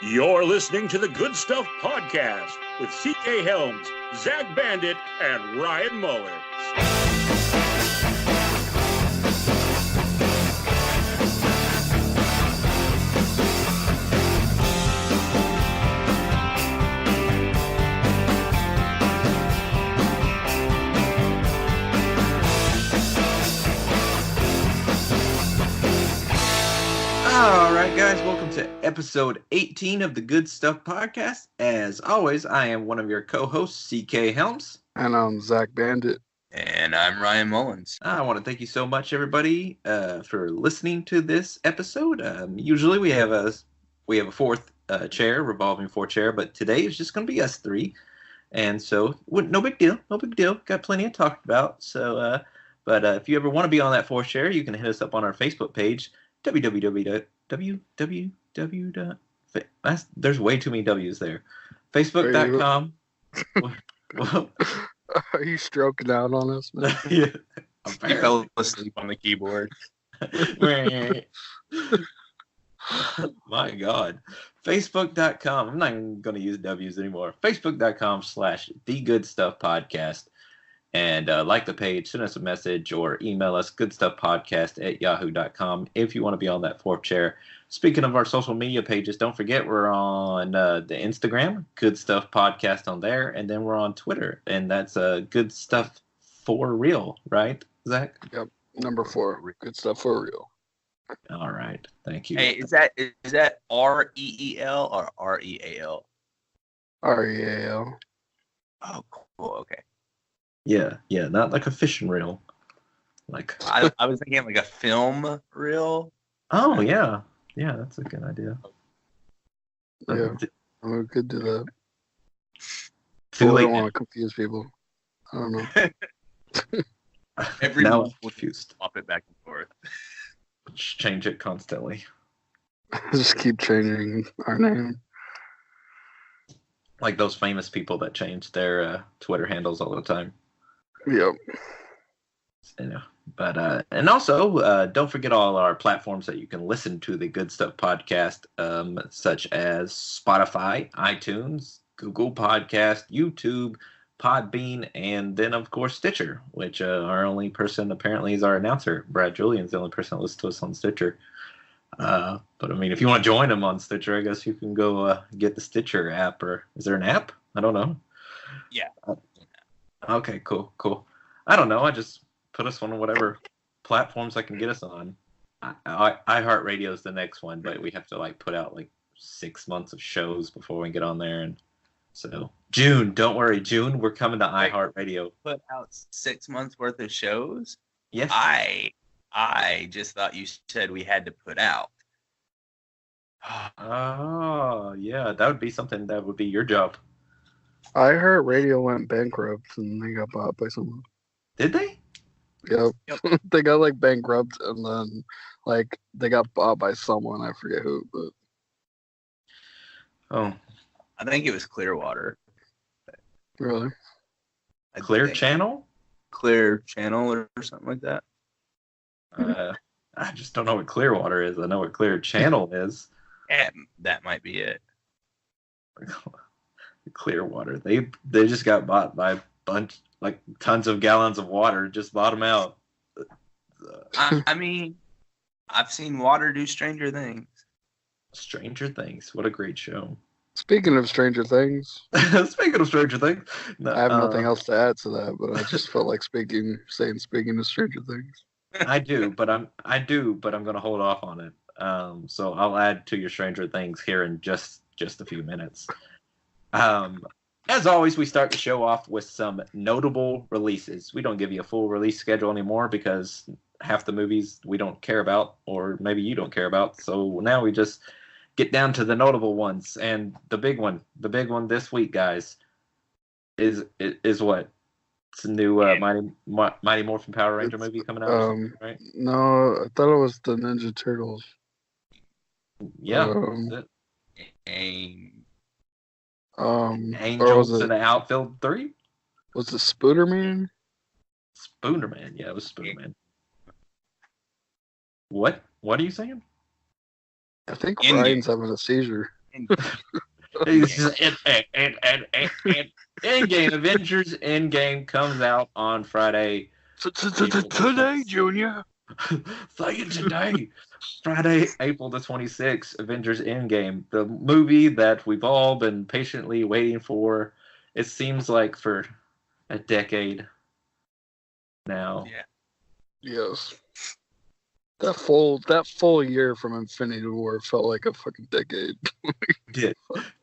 You're listening to the Good Stuff Podcast with C.K. Helms, Zach Bandit, and Ryan Mullins. All right, guys, welcome to episode 18 of the Good Stuff Podcast. As always, I am one of your co-hosts, C.K. Helms. And I'm Zach Bandit. And I'm Ryan Mullins. I want to thank you so much, everybody, for listening to this episode. Usually we have a fourth chair, revolving four chair, but today is just going to be us three. And so, no big deal. Got plenty to talk about. So, but if you ever want to be on that fourth chair, you can hit us up on our Facebook page, www. There's way too many W's there. Facebook.com. Are you stroking out on us, man? Yeah. He fell asleep on the keyboard. My God. Facebook.com. I'm not even going to use W's anymore. Facebook.com/The Good Stuff Podcast. And like the page, send us a message or email us goodstuffpodcast@yahoo.com if you want to be on that fourth chair. Speaking of our social media pages, don't forget we're on the Instagram, Good Stuff Podcast on there, and then we're on Twitter, and that's Good Stuff for Real, right, Zach? Yep, number 4, Good Stuff for Real. All right, thank you. Hey, is that REEL or REAL? REAL. Oh, cool. Okay. Yeah, not like a fishing reel. Like I was thinking like a film reel. Oh yeah, that's a good idea. Yeah, we could do that. Too I late. don't want to confuse people. I don't know. Every now month we'll confused. swap it back and forth. Change it constantly. Just keep changing our name. Like those famous people that change their Twitter handles all the time. Yep. But and also don't forget all our platforms that you can listen to the Good Stuff Podcast, such as Spotify, iTunes, Google Podcast, YouTube, Podbean, and then of course Stitcher, which our only person apparently is our announcer. Brad Julian's the only person that listens to us on Stitcher. But I mean, if you want to join them on Stitcher, I guess you can go get the Stitcher app. Or is there an app? I don't know. Yeah. Okay, cool. I don't know. I just put us on whatever platforms I can get us on. iHeartRadio is the next one, but we have to like put out like 6 months of shows before we get on there. And so June, don't worry, June, we're coming to iHeartRadio. Put out 6 months worth of shows. Yes. I just thought you said we had to put out. Oh, yeah, that would be something that would be your job. iHeartRadio went bankrupt and they got bought by someone. Did they? Yep. They got like bankrupt and then like they got bought by someone. I forget who, but Oh, I think it was Clearwater. really, Clear Channel? Clear Channel or something like that. I just don't know what Clearwater is. I know what Clear Channel is. Yeah, that might be it. Clearwater. They just got bought by a bunch, like tons of gallons of water. Just bought them out. I mean, I've seen water do stranger things. Stranger Things. What a great show. speaking of Stranger Things, Speaking of Stranger Things, no, I have nothing else to add to that, but I just felt like speaking of Stranger Things. I do, but I'm going to hold off on it. So I'll add to your Stranger Things here in just a few minutes. As always, we start the show off with some notable releases. We don't give you a full release schedule anymore because half the movies we don't care about, or maybe you don't care about. So now we just get down to the notable ones. And the big one this week, guys, is what? It's a new Mighty Morphin Power Ranger movie coming out, right? No, I thought it was the Ninja Turtles. Yeah. Angels in the Outfield 3? Was it Spooderman? Spooderman, yeah, it was Spooderman. What? What are you saying? I think Endgame. Ryan's having a seizure. It's just, Endgame, Avengers Endgame comes out on Friday. Today, Junior. Say it today. Friday, April the 26th, Avengers Endgame. The movie that we've all been patiently waiting for. It seems like for a decade now. Yeah. Yes. That full year from Infinity War felt like a fucking decade. Did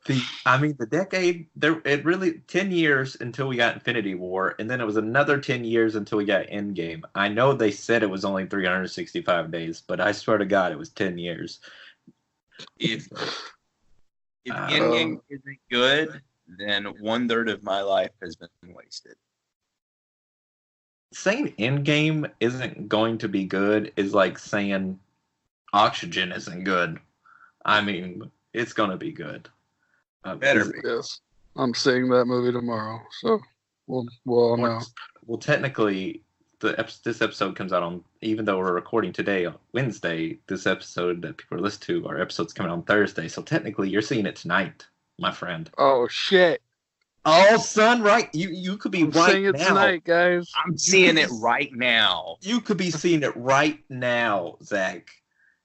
the decade there? It really 10 years until we got Infinity War, and then it was another 10 years until we got Endgame. I know they said it was only 365 days, but I swear to God, it was 10 years. If Endgame isn't good, then 1/3 of my life has been wasted. Saying Endgame isn't going to be good is like saying Oxygen isn't good. I mean, it's going to be good. Better be. Yes. I'm seeing that movie tomorrow, so we'll all know. Well, technically, this episode comes out on, even though we're recording today on Wednesday, this episode that people are listening to, our episode's coming on Thursday, so technically you're seeing it tonight, my friend. Oh, shit. Oh, son, right? You could be I'm right seeing it now. tonight, guys. I'm seeing it right now. You could be seeing it right now, Zach.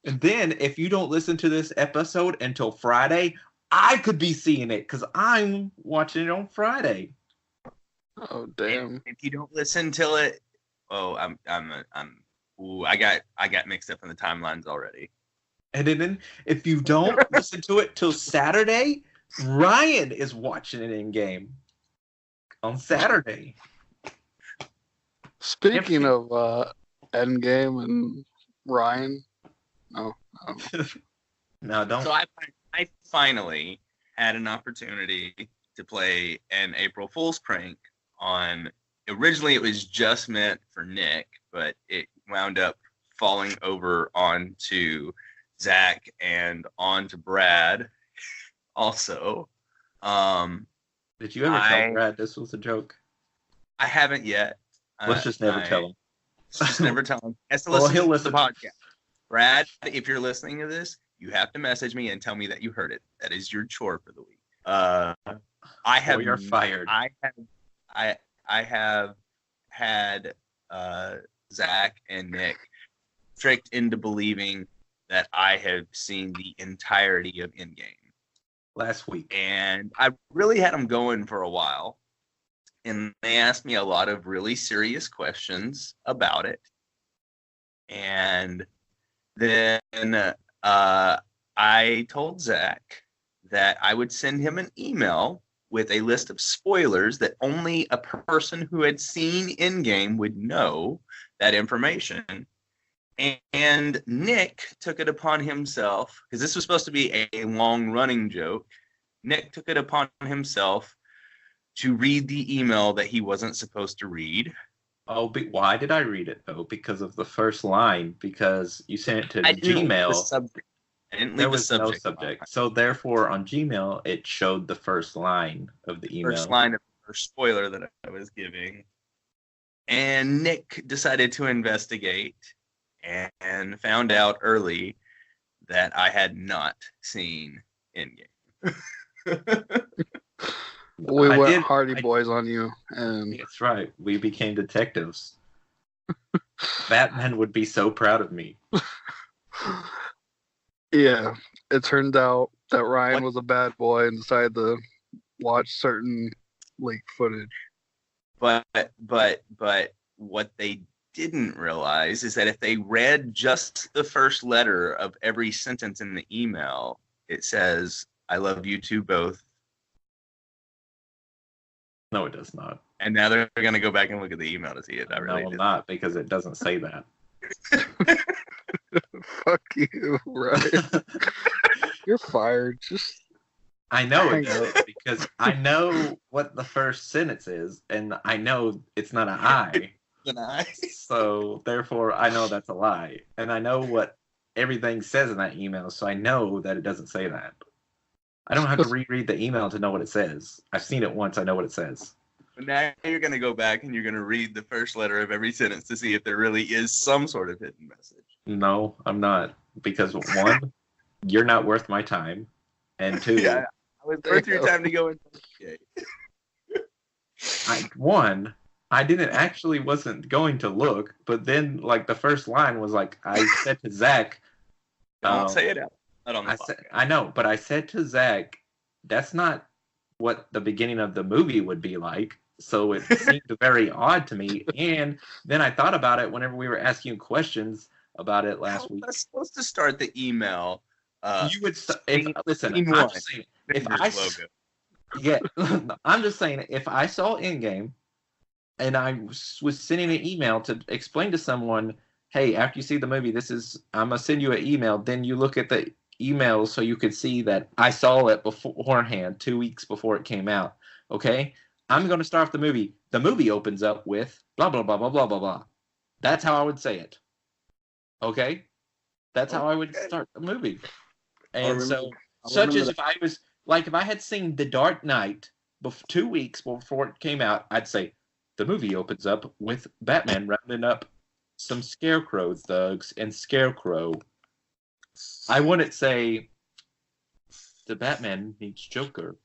And then, if you don't listen to this episode until Friday, I could be seeing it because I'm watching it on Friday. Oh, damn. If you don't listen till it, I got mixed up in the timelines already. And then, if you don't listen to it till Saturday, Ryan is watching it in game on Saturday. Speaking of Endgame and Ryan, no. No, don't. So I finally had an opportunity to play an April Fool's prank on. Originally, it was just meant for Nick, but it wound up falling over onto Zach and onto Brad. Also, Did you ever tell Brad this was a joke? I haven't yet. Let's just never tell him. Just never tell him. Has to Well, listen he'll to listen. the podcast. Brad, if you're listening to this, you have to message me and tell me that you heard it. That is your chore for the week. I have. You're fired. I have had Zach and Nick tricked into believing that I have seen the entirety of Endgame Last week. and I really had them going for a while. And they asked me a lot of really serious questions about it. And then I told Zach that I would send him an email with a list of spoilers that only a person who had seen Endgame would know that information. And Nick took it upon himself, because this was supposed to be a long-running joke. Nick took it upon himself to read the email that he wasn't supposed to read. Oh, but why did I read it, though? Because of the first line. Because you sent it to I didn't leave the Gmail. subject. I didn't There leave the was no subject. subject. So, therefore, on Gmail, it showed the first line of the email. First line of the first spoiler that I was giving. And Nick decided to investigate and found out early that I had not seen Endgame. We I went did- Hardy I- Boys on you, and That's right. We became detectives. Batman would be so proud of me. yeah, it turned out that Ryan What? was a bad boy and decided to watch certain leaked footage. But what they didn't realize is that if they read just the first letter of every sentence in the email, it says, "I love you two both." No, it does not. And now they're going to go back and look at the email to see it. I No, really I'm did. not, because it doesn't say that. Fuck you, Ryan. You're fired. Just I know it Hang on. does, because I know what the first sentence is, and I know it's not an I. So, therefore, I know that's a lie. And I know what everything says in that email, so I know that it doesn't say that. I don't have to reread the email to know what it says. I've seen it once, I know what it says. But now you're going to go back and you're going to read the first letter of every sentence to see if there really is some sort of hidden message. No, I'm not. Because, one, you're not worth my time. And 2, Yeah, I was worth your time to go investigate. I didn't actually wasn't going to look, but then like the first line was like I said to Zach. Don't say it out. Not on the podcast. I know, but I said to Zach, that's not what the beginning of the movie would be like. So it seemed very odd to me. And then I thought about it whenever we were asking you questions about it last week. Let's just start the email. You would listen. scene I'm one. just saying, I'm just saying if I saw Endgame and I was sending an email to explain to someone, hey, after you see the movie, I'm gonna send you an email. Then you look at the email so you could see that I saw it beforehand, 2 weeks before it came out. Okay, I'm gonna start off the movie. The movie opens up with blah blah blah blah blah blah blah. That's how I would say it. Okay, that's how I would start the movie. And if I was like, if I had seen The Dark Knight 2 weeks before it came out, I'd say the movie opens up with Batman rounding up some Scarecrow thugs and Scarecrow. I wouldn't say the Batman needs Joker.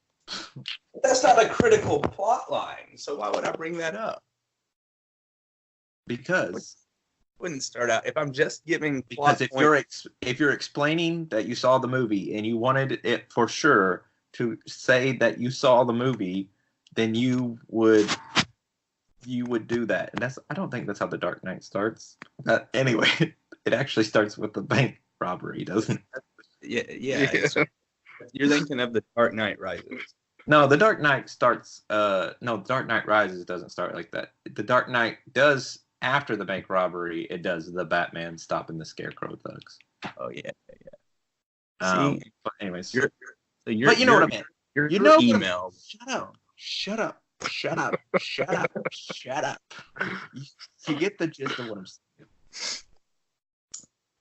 That's not a critical plot line, so why would I bring that up? Because Wouldn't start out if I'm just giving because if you're explaining that you saw the movie and you wanted it for sure to say that you saw the movie, then you would do that. And I don't think that's how The Dark Knight starts. Anyway, it actually starts with the bank robbery, doesn't it? Yeah. You're thinking of The Dark Knight Rises. No, The Dark Knight starts. The Dark Knight Rises doesn't start like that. The Dark Knight does after the bank robbery. It does the Batman stopping the Scarecrow thugs. Oh yeah. But anyways, but you know what I mean. Your email. Shut up. You get the gist of what I'm saying.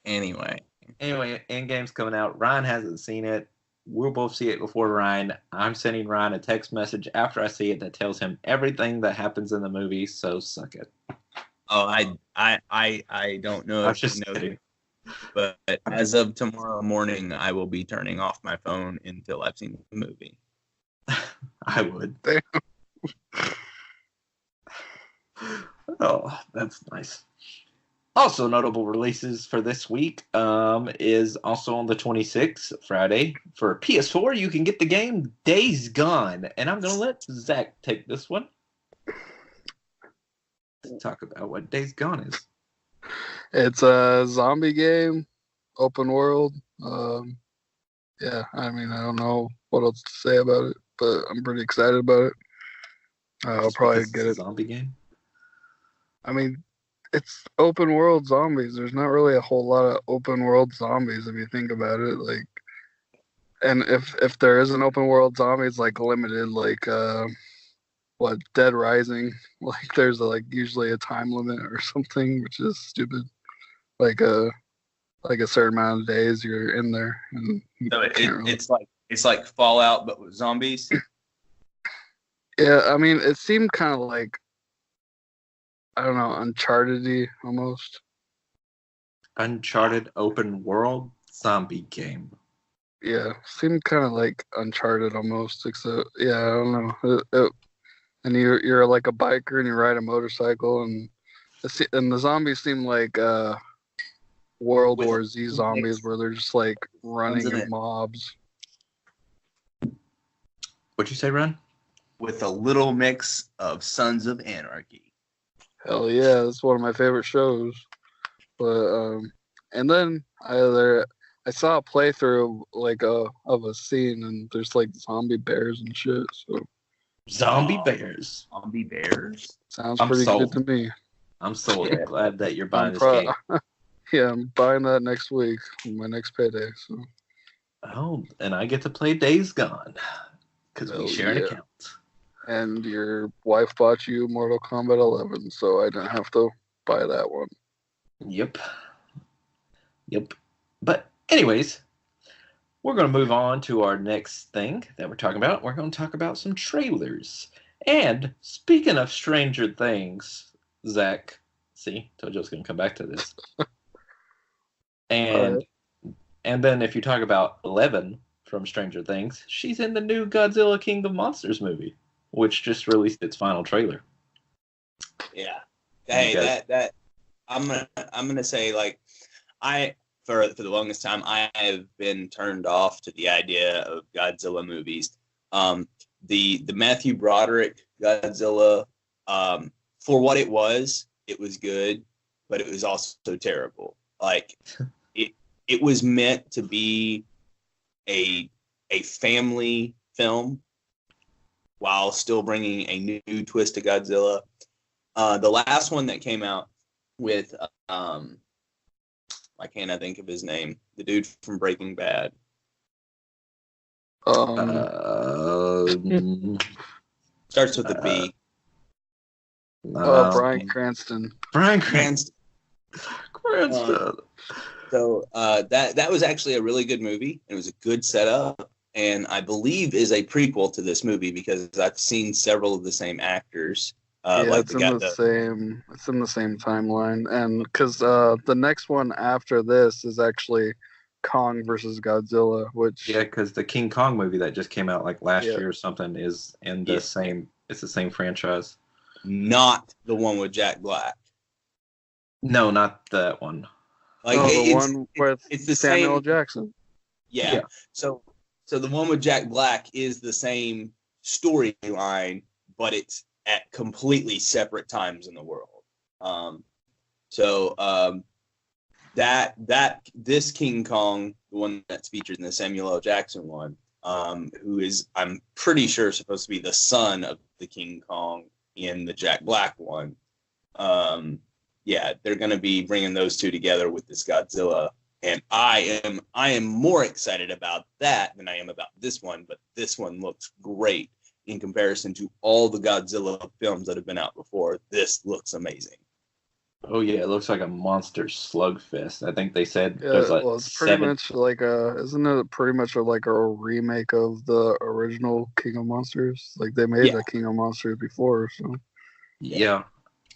Anyway, Endgame's coming out. Ryan hasn't seen it. We'll both see it before Ryan. I'm sending Ryan a text message after I see it that tells him everything that happens in the movie, so suck it. Oh, I don't know I'm if just you know, kidding. but as of tomorrow morning, I will be turning off my phone until I've seen the movie. I would. Oh, that's nice. Also notable releases for this week is also on the 26th, Friday. For PS4, you can get the game Days Gone. And I'm going to let Zach take this one. Let's talk about what Days Gone is. It's a zombie game, open world. Yeah, I mean, I don't know what else to say about it, but I'm pretty excited about it. I'll probably get it. Zombie game? I mean, it's open world zombies. There's not really a whole lot of open world zombies if you think about it. Like, and if there is an open world zombie, it's like limited. Like, Dead Rising. Like, there's usually a time limit or something, which is stupid. Like a certain amount of days you're in there. And So it's like Fallout, but with zombies. Yeah, I mean, it seemed kind of like, I don't know, Uncharted-y almost. Uncharted open world zombie game. Yeah, seemed kind of like Uncharted almost, except, yeah, I don't know. And you're like a biker and you ride a motorcycle, and the zombies seem like World War Z zombies where they're just like running in mobs. What'd you say, Ron? With a little mix of Sons of Anarchy. Hell yeah, that's one of my favorite shows. But and then I saw a playthrough of a scene, and there's like zombie bears and shit. So Zombie bears. Zombie bears. Sounds I'm pretty sold. good to me. I'm so glad that you're buying this game. Yeah, I'm buying that next week, my next payday. So. Oh, and I get to play Days Gone because we share an account. And your wife bought you Mortal Kombat 11, so I didn't have to buy that one. Yep. But anyways, we're going to move on to our next thing that we're talking about. We're going to talk about some trailers. And speaking of Stranger Things, Zach, see, told you I was going to come back to this. And then if you talk about 11 from Stranger Things. She's in the new Godzilla King of Monsters movie, which just released its final trailer. Yeah. Hey, that I'm gonna say, like, for the longest time I have been turned off to the idea of Godzilla movies. The Matthew Broderick Godzilla, for what it was good, but it was also terrible. Like it was meant to be a family film while still bringing a new twist to Godzilla. The last one that came out with why can't I think of his name? The dude from Breaking Bad. Starts with a B. Bryan Cranston. Bryan Cranston. So that was actually a really good movie. It was a good setup, and I believe is a prequel to this movie because I've seen several of the same actors. It's in the same timeline, and because the next one after this is actually Kong versus Godzilla, which because the King Kong movie that just came out like last year or something is in the same. It's the same franchise. Not the one with Jack Black. No, not that one. Like the one with it's the Samuel same, Jackson. Yeah. So the one with Jack Black is the same storyline, but it's at completely separate times in the world. This King Kong, the one that's featured in the Samuel L. Jackson one, who is, I'm pretty sure, supposed to be the son of the King Kong in the Jack Black one. They're going to be bringing those two together with this Godzilla, and I am more excited about that than I am about this one. But this one looks great in comparison to all the Godzilla films that have been out before. This looks amazing. Oh yeah, it looks like a monster slugfest. I think they said it's pretty much like isn't it pretty much like a remake of the original King of Monsters? Like they made the King of Monsters before, so yeah.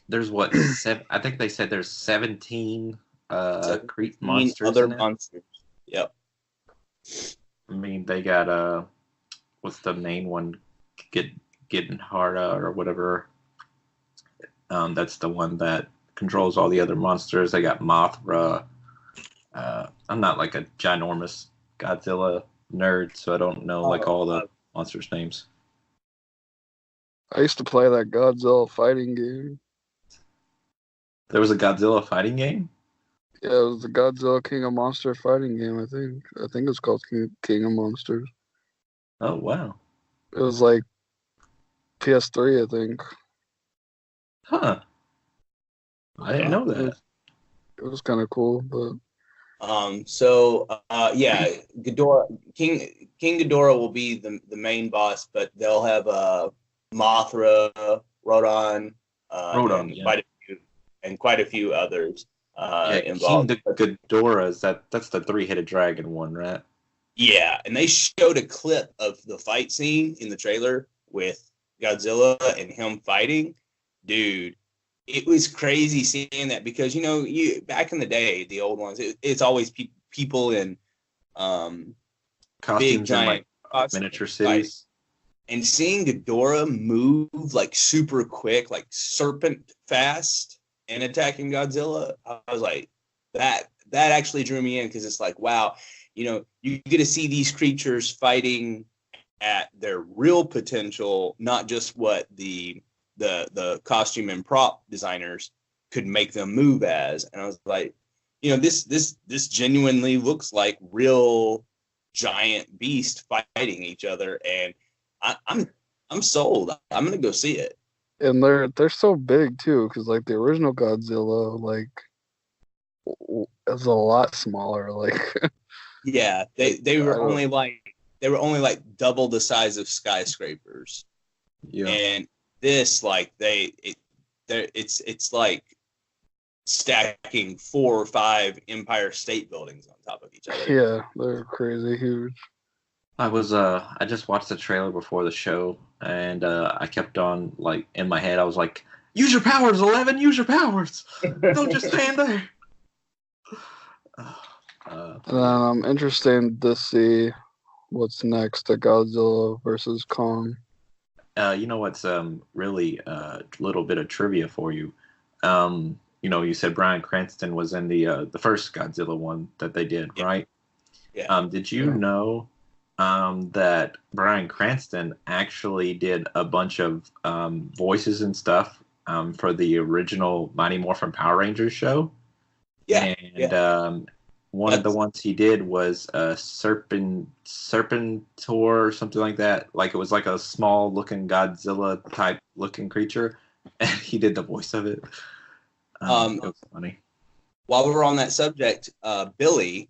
There's I think they said there's 17 monsters. Other monsters. Yep. I mean, they got what's the main one? Getting Harda or whatever. That's the one that controls all the other monsters. They got Mothra. I'm not like a ginormous Godzilla nerd, so I don't know like all the monsters' names. I used to play that Godzilla fighting game. There was a Godzilla fighting game? Yeah, it was the Godzilla King of Monsters fighting game, I think. I think it's called King of Monsters. Oh, wow. It was like PS3, I think. Huh. I didn't know that. It was kind of cool, but... Ghidorah, King Ghidorah will be the main boss, but they'll have Mothra, Rodon, quite a few others involved. King Ghidorah, that's the three-headed dragon one, right? Yeah, and they showed a clip of the fight scene in the trailer with Godzilla and him fighting. Dude, it was crazy seeing that because, you back in the day, the old ones, it's always people in costumes big, giant miniature cities. And seeing Ghidorah move like super quick, like serpent fast, and attacking Godzilla, I was like, that actually drew me in because it's like, wow, you get to see these creatures fighting at their real potential, not just what the costume and prop designers could make them move as. And I was like, this genuinely looks like real giant beast fighting each other, and I'm sold. I'm gonna go see it. And they're so big too, because like the original Godzilla, like is a lot smaller. Like yeah, they were only like double the size of skyscrapers. Yeah, and this like it's like stacking 4 or 5 Empire State Buildings on top of each other. Yeah, they're crazy huge. I just watched the trailer before the show, and I kept on, like, in my head, I was like, use your powers, 11, use your powers! Don't just stand there! And I'm interested to see what's next? The Godzilla versus Kong. You know what's really a little bit of trivia for you. You said Bryan Cranston was in the first Godzilla one that they did, right? Yeah. Did you know that Bryan Cranston actually did a bunch of voices and stuff for the original Mighty Morphin Power Rangers show? Yeah. And one of the ones he did was a Serpentor or something like that. Like it was like a small looking Godzilla type looking creature, and he did the voice of it. It was funny. While we're on that subject, Billy,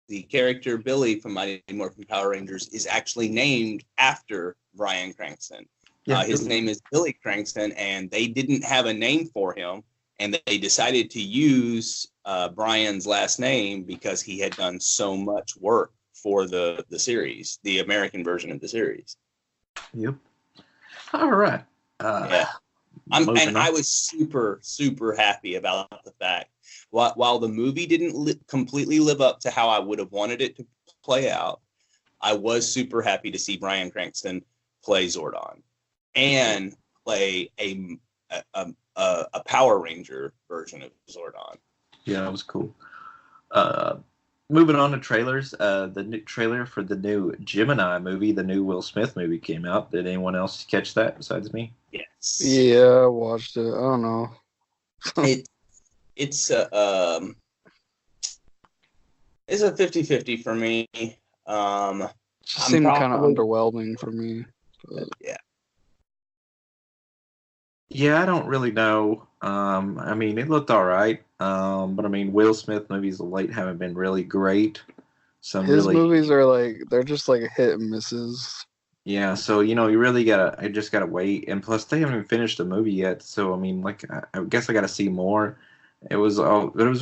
the character Billy from Mighty Morphin Power Rangers, is actually named after Bryan Cranston. Yeah, his name is Billy Cranston, and they didn't have a name for him, and they decided to use Bryan's last name because he had done so much work for the series, the American version of the series. Yep. All right. Yeah. I was super, super happy about the fact, while the movie didn't completely live up to how I would have wanted it to play out, I was super happy to see Bryan Cranston play Zordon and play a Power Ranger version of Zordon. Yeah, that was cool. Moving on to trailers, the new trailer for the new Gemini movie, the new Will Smith movie, came out. Did anyone else catch that besides me? Yes. Yeah, I watched it. I don't know. It's a 50-50 for me. Just seemed kind of underwhelming for me. But. Yeah. Yeah, I don't really know. I mean, it looked all right. But I mean, Will Smith movies of late haven't been really great. His movies are they're just like hit and misses. Yeah, so you really I just gotta wait, and plus they haven't even finished the movie yet. So I mean, I guess I gotta see more. It was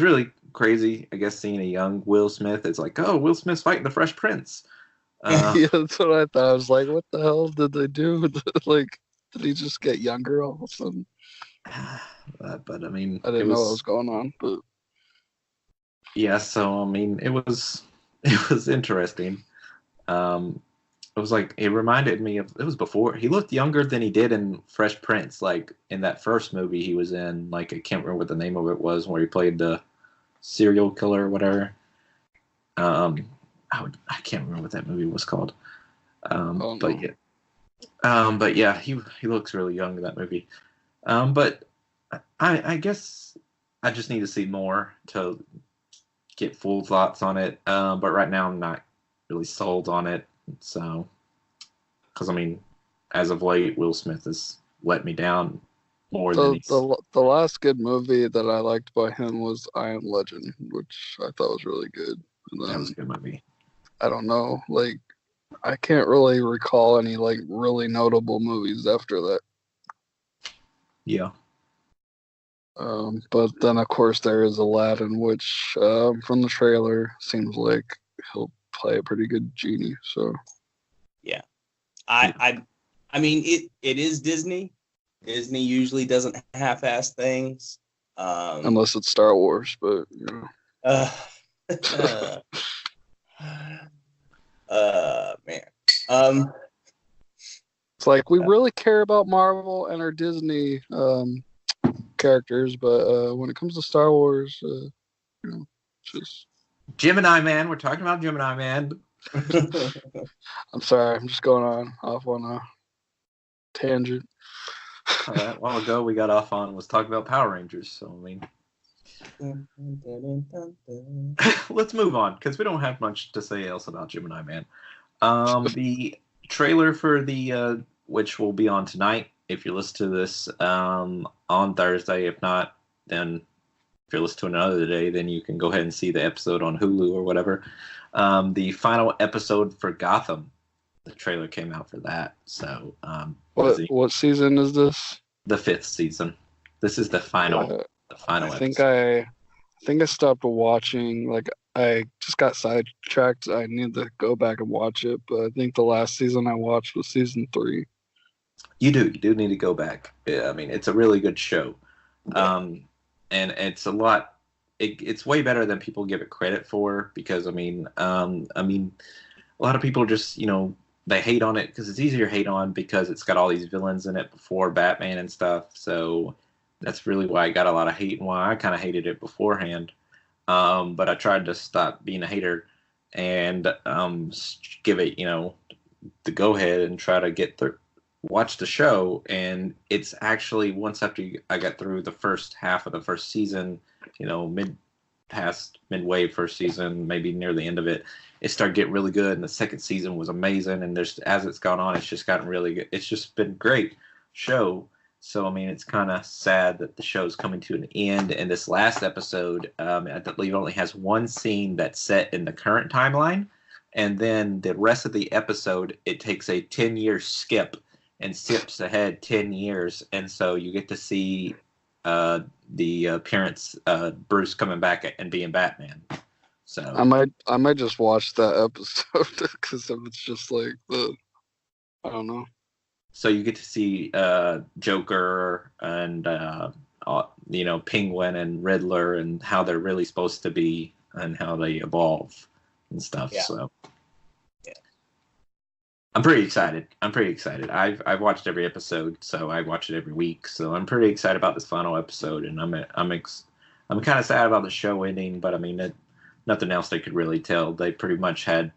really crazy. I guess seeing a young Will Smith, it's like, oh, Will Smith's fighting the Fresh Prince. Yeah, that's what I thought. I was like, what the hell did they do? Did he just get younger all of a sudden? But I mean, I didn't know what was going on. But yeah, so I mean, it was interesting. It was like, it reminded me of, it was before, he looked younger than he did in Fresh Prince, like in that first movie he was in, like I can't remember what the name of it was, where he played the serial killer or whatever. I can't remember what that movie was called. But yeah, he looks really young in that movie. But I guess I just need to see more to get full thoughts on it. But right now I'm not really sold on it. So, because I mean, as of late, Will Smith has let me down more than he's... The last good movie that I liked by him was I Am Legend, which I thought was really good. And then, that was a good movie. I don't know, I can't really recall any really notable movies after that. Yeah. But then of course there is Aladdin, which from the trailer seems like he'll play a pretty good genie. So yeah, I mean it is Disney. Disney usually doesn't half-ass things, unless it's Star Wars. But man, it's like we really care about Marvel and our Disney characters, but when it comes to Star Wars, just Gemini Man. We're talking about Gemini Man. I'm sorry, I'm just going off on a tangent. All right, a while ago we got off on was talking about Power Rangers. So I mean, let's move on because we don't have much to say else about Gemini Man. The trailer for the which will be on tonight. If you listen to this on Thursday, if not, then if you're listening to another day, then you can go ahead and see the episode on Hulu or whatever. The final episode for Gotham, the trailer came out for that. So, what season is this? The 5th season. This is the final. The final. I think I stopped watching. I just got sidetracked. I need to go back and watch it. But I think the last season I watched was season 3. You do need to go back. I mean, it's a really good show. And it's a lot. It's way better than people give it credit for because I mean, a lot of people just, they hate on it because it's easier to hate on because it's got all these villains in it before Batman and stuff. So that's really why I got a lot of hate and why I kind of hated it beforehand. But I tried to stop being a hater and give it, the go ahead and try to get through, watch the show. And it's actually once after I got through the first half of the first season, midway first season, maybe near the end of it, it started getting really good. And the second season was amazing. And as it's gone on, it's just gotten really good. It's just been a great show. So, I mean, it's kind of sad that the show's coming to an end. And this last episode, I believe, only has one scene that's set in the current timeline. And then the rest of the episode, it takes a 10-year skip and skips ahead 10 years. And so you get to see the appearance, Bruce coming back and being Batman. So I might just watch that episode because it's just like I don't know. So you get to see Joker and Penguin and Riddler and how they're really supposed to be and how they evolve and stuff. Yeah. So yeah, I'm pretty excited. I've watched every episode, so I watch it every week. So I'm pretty excited about this final episode, and I'm kind of sad about the show ending, but I mean, nothing else they could really tell. They pretty much had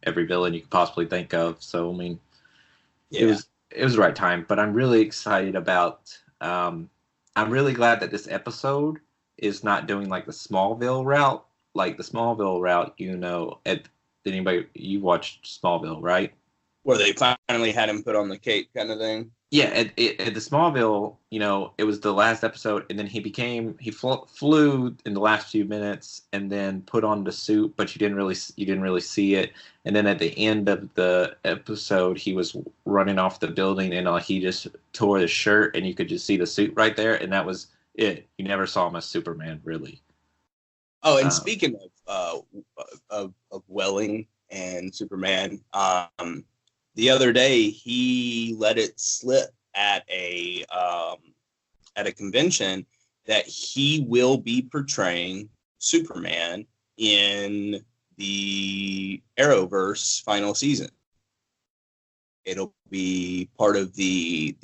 every villain you could possibly think of. So I mean, it was the right time. But I'm really excited about. I'm really glad that this episode is not doing like the Smallville route. Like the Smallville route, you watched Smallville, right? Where they finally had him put on the cape, kind of thing. Yeah, at the Smallville, it was the last episode, and then he flew in the last few minutes, and then put on the suit, but you didn't really see it. And then at the end of the episode, he was running off the building, and he just tore his shirt, and you could just see the suit right there, and that was it. You never saw him as Superman, really. Oh, and speaking of Welling and Superman, the other day he let it slip at a convention that he will be portraying Superman in the Arrowverse final season. It'll be part of the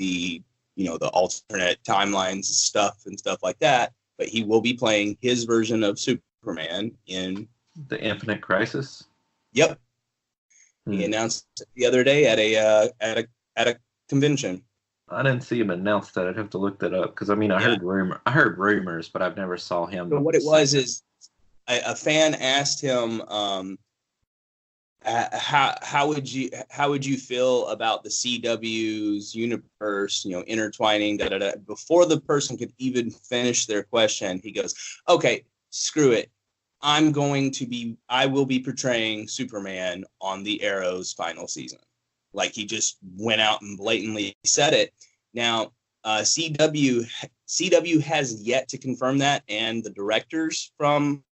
alternate timelines stuff like that, but he will be playing his version of Superman in the Infinite Crisis. Yep. He announced it the other day at a convention. I didn't see him announce that. I'd have to look that up because I heard rumors, but I've never saw him. So what it was is a fan asked him, how would you feel about the CW's universe, intertwining before the person could even finish their question, he goes, "Okay, screw it. I will be portraying Superman on the Arrow's final season." Like, he just went out and blatantly said it. Now, CW has yet to confirm that, and the directors from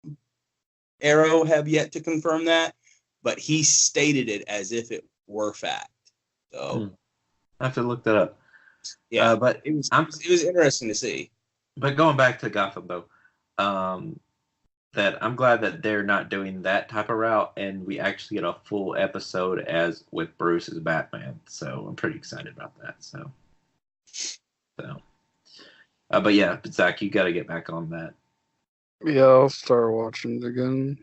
Arrow have yet to confirm that, but he stated it as if it were fact. So I have to look that up. Yeah, but it was interesting to see. But going back to Gotham, though, that I'm glad that they're not doing that type of route, and we actually get a full episode as with Bruce as Batman. So I'm pretty excited about that. So, but yeah, Zach, you got to get back on that. Yeah, I'll start watching it again.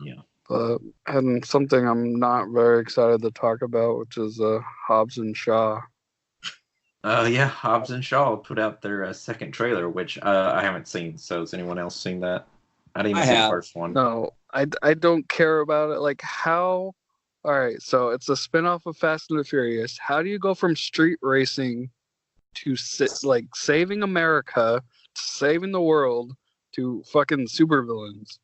Yeah. And something I'm not very excited to talk about, which is Hobbs and Shaw. Yeah, Hobbs and Shaw put out their second trailer, which I haven't seen. So has anyone else seen that? I didn't even see the first one. No, I don't care about it. Like, how? All right, so it's a spinoff of Fast and the Furious. How do you go from street racing to saving America, to saving the world, to fucking supervillains?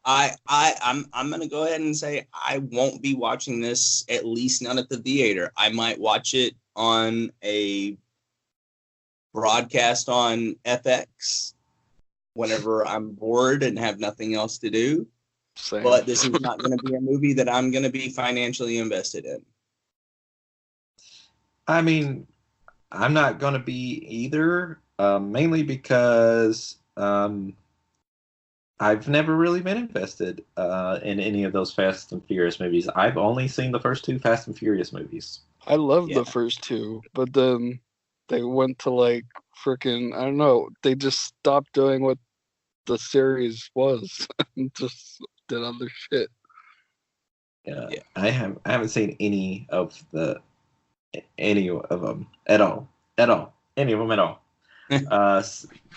I'm gonna go ahead and say I won't be watching this, at least not at the theater. I might watch it on a broadcast on FX whenever I'm bored and have nothing else to do. Same. But this is not going to be a movie that I'm going to be financially invested in. I mean, I'm not going to be either, mainly because I I've never really been invested in any of those Fast and Furious movies. I've only seen the first two Fast and Furious movies. I loved Yeah. the first two, but then they went to like freaking, I don't know, they just stopped doing what the series was and just did other shit. Yeah. Yeah. I haven't seen any of them at all. Any of them at all.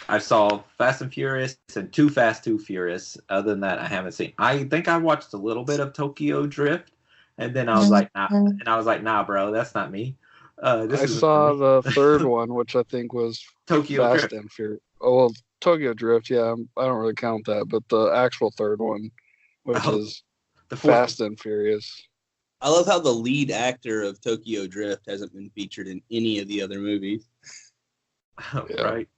I saw Fast and Furious and Too Fast, Too Furious. Other than that, I haven't seen. I think I watched a little bit of Tokyo Drift, and then I was like, nah, bro, that's not me. I saw the third one, which I think was Tokyo Fast Drift. and Furious. Oh, well, Tokyo Drift, yeah, I don't really count that, but the actual third one, which is The fourth. Fast and Furious. I love how the lead actor of Tokyo Drift hasn't been featured in any of the other movies. Yeah. Right.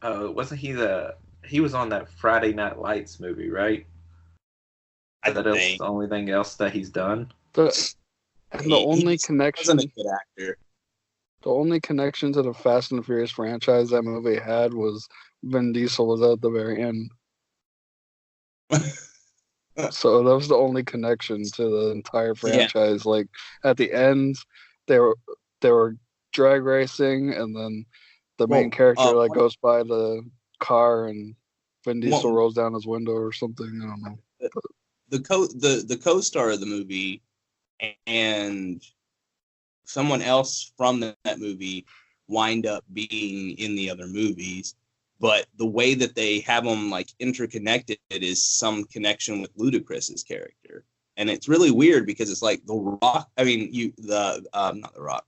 Wasn't he he was on that Friday Night Lights movie, right? I That is think. the only thing else that he's done. And the only connection, Wasn't a good actor. the only connection to the Fast and Furious franchise that movie had was Vin Diesel was at the very end. So that was the only connection to the entire franchise. Like at the end, they were drag racing, and then the main character like goes by the car, and Vin Diesel rolls down his window or something. I don't know. The co-star of the movie and someone else from that movie wind up being in the other movies, but the way that they have them like interconnected is some connection with Ludacris's character, and it's really weird because it's like The Rock. I mean, not The Rock.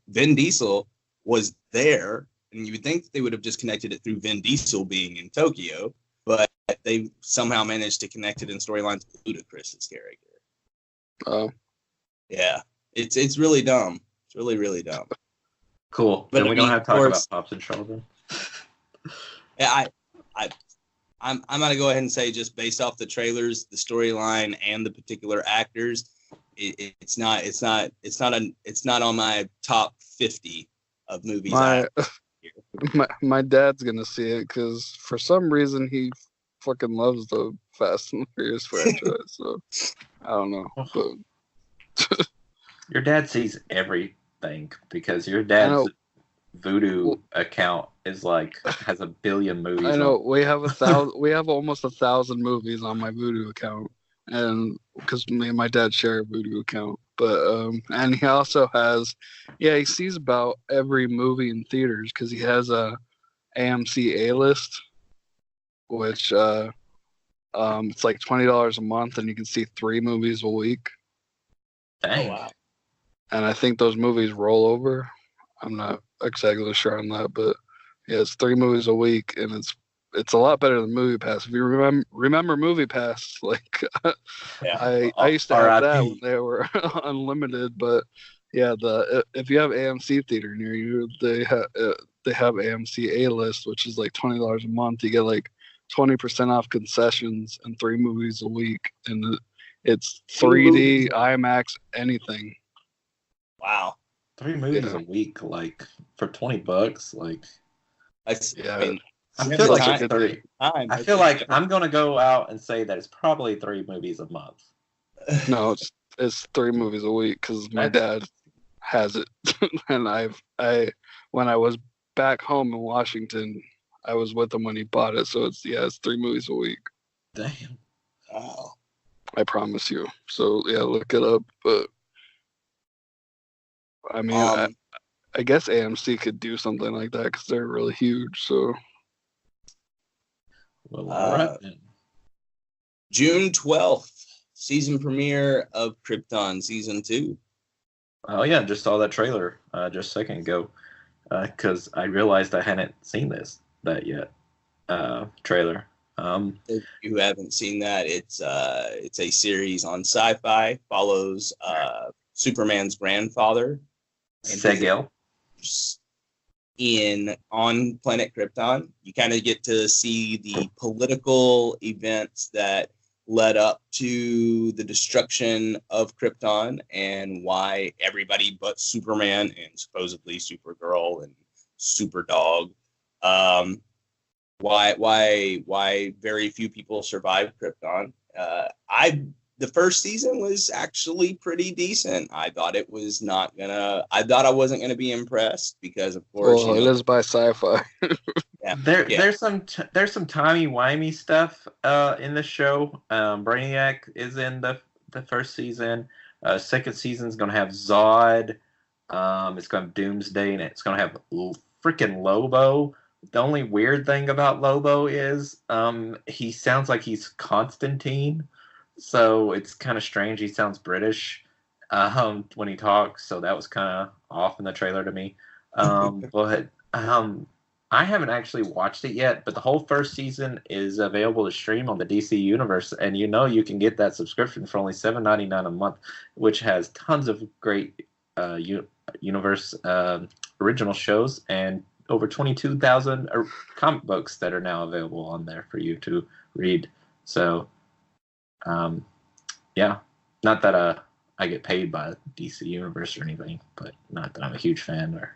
Vin Diesel was there, and you would think they would have just connected it through Vin Diesel being in Tokyo, but they somehow managed to connect it in storylines with Ludacris's character. Oh, Yeah, it's really dumb. It's really, really dumb. Cool. But Then I we don't mean, have to of talk course- about Pops and Sheldon. Yeah, I'm gonna go ahead and say, just based off the trailers, the storyline, and the particular actors, it's not on my top 50 of movies. my dad's gonna see it because for some reason he fucking loves the Fast and Furious franchise. So I don't know, but Your dad sees everything because your I dad's know. Voodoo account is like has a billion movies. I know on. we have almost 1,000 movies on my Voodoo account, and because me and my dad share a Voodoo account. But and he also has, he sees about every movie in theaters because he has a AMC A list, which it's like $20 a month, and you can see 3 movies a week. Dang. Oh, wow. And I think those movies roll over. I'm not exactly sure on that, but yeah, it's 3 movies a week, and it's a lot better than Movie Pass. If you remember Movie Pass, like Yeah. I used to have that R.I.P. when they were unlimited, but yeah, if you have AMC theater near you, they have AMC A list, which is like $20 a month. You get like 20% off concessions and 3 movies a week, and it's 3D, IMAX, anything. Wow. 3 movies Yeah. a week, like for $20, like Yeah. I mean, I Yeah, feel like time- it's 30. time. I feel like I'm gonna go out and say that it's probably 3 movies a month. No, it's 3 movies a week because my dad has it, and I when I was back home in Washington, I was with him when he bought it. So it's 3 movies a week. Damn. Wow. I promise you. So yeah, look it up. But I mean, I guess AMC could do something like that because they're really huge. So Well, all right then. June 12th, season premiere of Krypton season 2. Oh yeah, just saw that trailer just a second ago because I realized I hadn't seen that yet. Trailer. If you haven't seen that, it's a series on Sci-Fi, follows Superman's grandfather Segel. on planet Krypton. You kind of get to see the political events that led up to the destruction of Krypton and why everybody but Superman and supposedly Supergirl and Superdog why very few people survive Krypton. The first season was actually pretty decent. I thought I wasn't gonna be impressed because, of course, Well, it is by Sci-Fi. yeah. There's some timey-wimey stuff in the show. Brainiac is in the first season. Second season's gonna have Zod. It's gonna have Doomsday, and it's gonna have freaking Lobo. The only weird thing about Lobo is he sounds like he's Constantine, so it's kind of strange. He sounds British when he talks, so that was kind of off in the trailer to me. But I haven't actually watched it yet, but the whole first season is available to stream on the DC Universe, and you can get that subscription for only $7.99 a month, which has tons of great Universe original shows and over 22,000 comic books that are now available on there for you to read. So, yeah, not that I get paid by DC Universe or anything, but not that I'm a huge fan or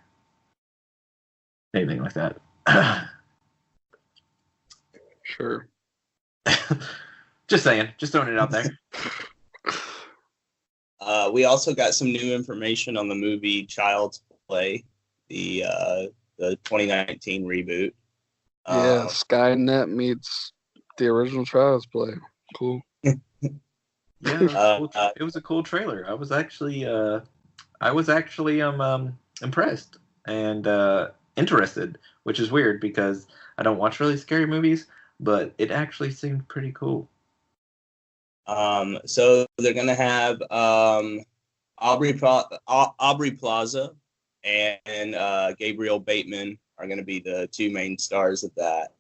anything like that. Sure. Just saying, just throwing it out there. We also got some new information on the movie Child's Play, the 2019 reboot. Yeah, Skynet meets the original Child's Play. Cool. Yeah, it was a cool trailer. I was actually impressed and interested, which is weird because I don't watch really scary movies, but it actually seemed pretty cool. So they're gonna have Aubrey Plaza and Gabriel Bateman are gonna be the two main stars of that.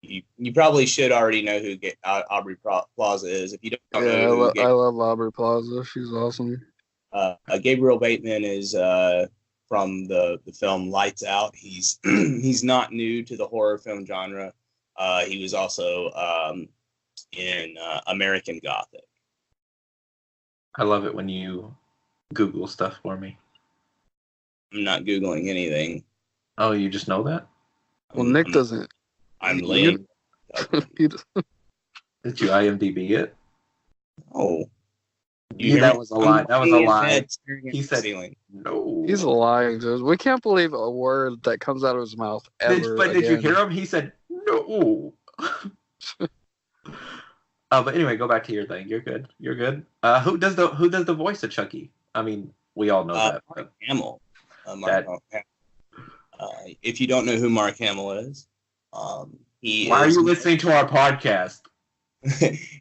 You probably should already know who Aubrey Plaza is. If you don't know, I love Aubrey Plaza. She's awesome. Gabriel Bateman is from the film Lights Out. He's he's not new to the horror film genre. He was also in American Gothic. I love it when you Google stuff for me. I'm not Googling anything. Oh, you just know that? Well, Nick doesn't. I'm lame. Did you IMDb it? Oh. Yeah, that was a lie. That was a lie. He said no. He's lying to us. We can't believe a word that comes out of his mouth ever. Did you hear him? He said no. But anyway, go back to your thing. You're good. You're good. Who does the voice of Chucky? I mean, we all know that. Mark Hamill. If you don't know who Mark Hamill is, Why are you listening to our podcast?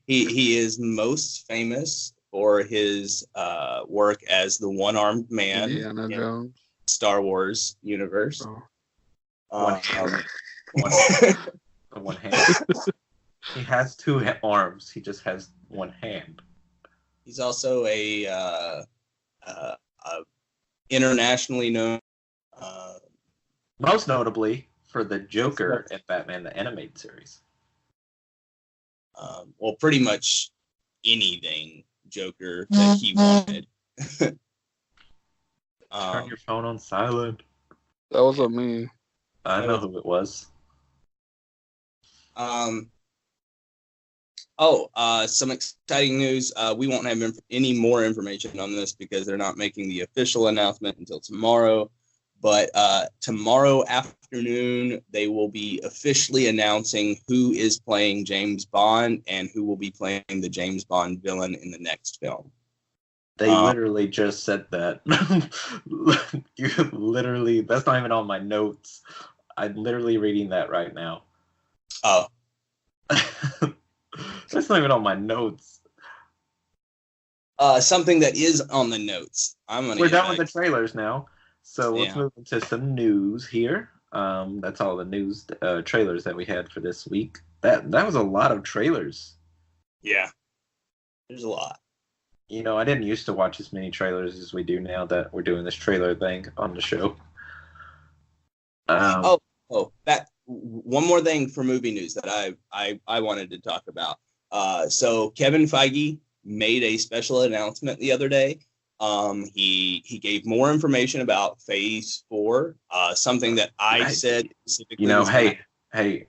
he is most famous for his work as the one-armed man Indiana Jones. Star Wars universe. One hand. He has two arms. He just has one hand. He's also a internationally known. Most notably for the Joker in Batman the Animated Series. Well, pretty much anything Joker that he wanted. Turn your phone on silent. That wasn't me. I know who it was. Some exciting news. We won't have any more information on this because they're not making the official announcement until tomorrow. But tomorrow afternoon, they will be officially announcing who is playing James Bond and who will be playing the James Bond villain in the next film. They literally just said that. You literally, that's not even on my notes. I'm literally reading that right now. Oh. That's not even on my notes. Something that is on the notes. We're done with the trailers now. So let's move into some news here. That's all the news trailers that we had for this week. That was a lot of trailers. Yeah. There's a lot. You know, I didn't used to watch as many trailers as we do now that we're doing this trailer thing on the show. That one more thing for movie news that I wanted to talk about. So Kevin Feige made a special announcement the other day He gave more information about Phase 4. Something that I said specifically. Hey,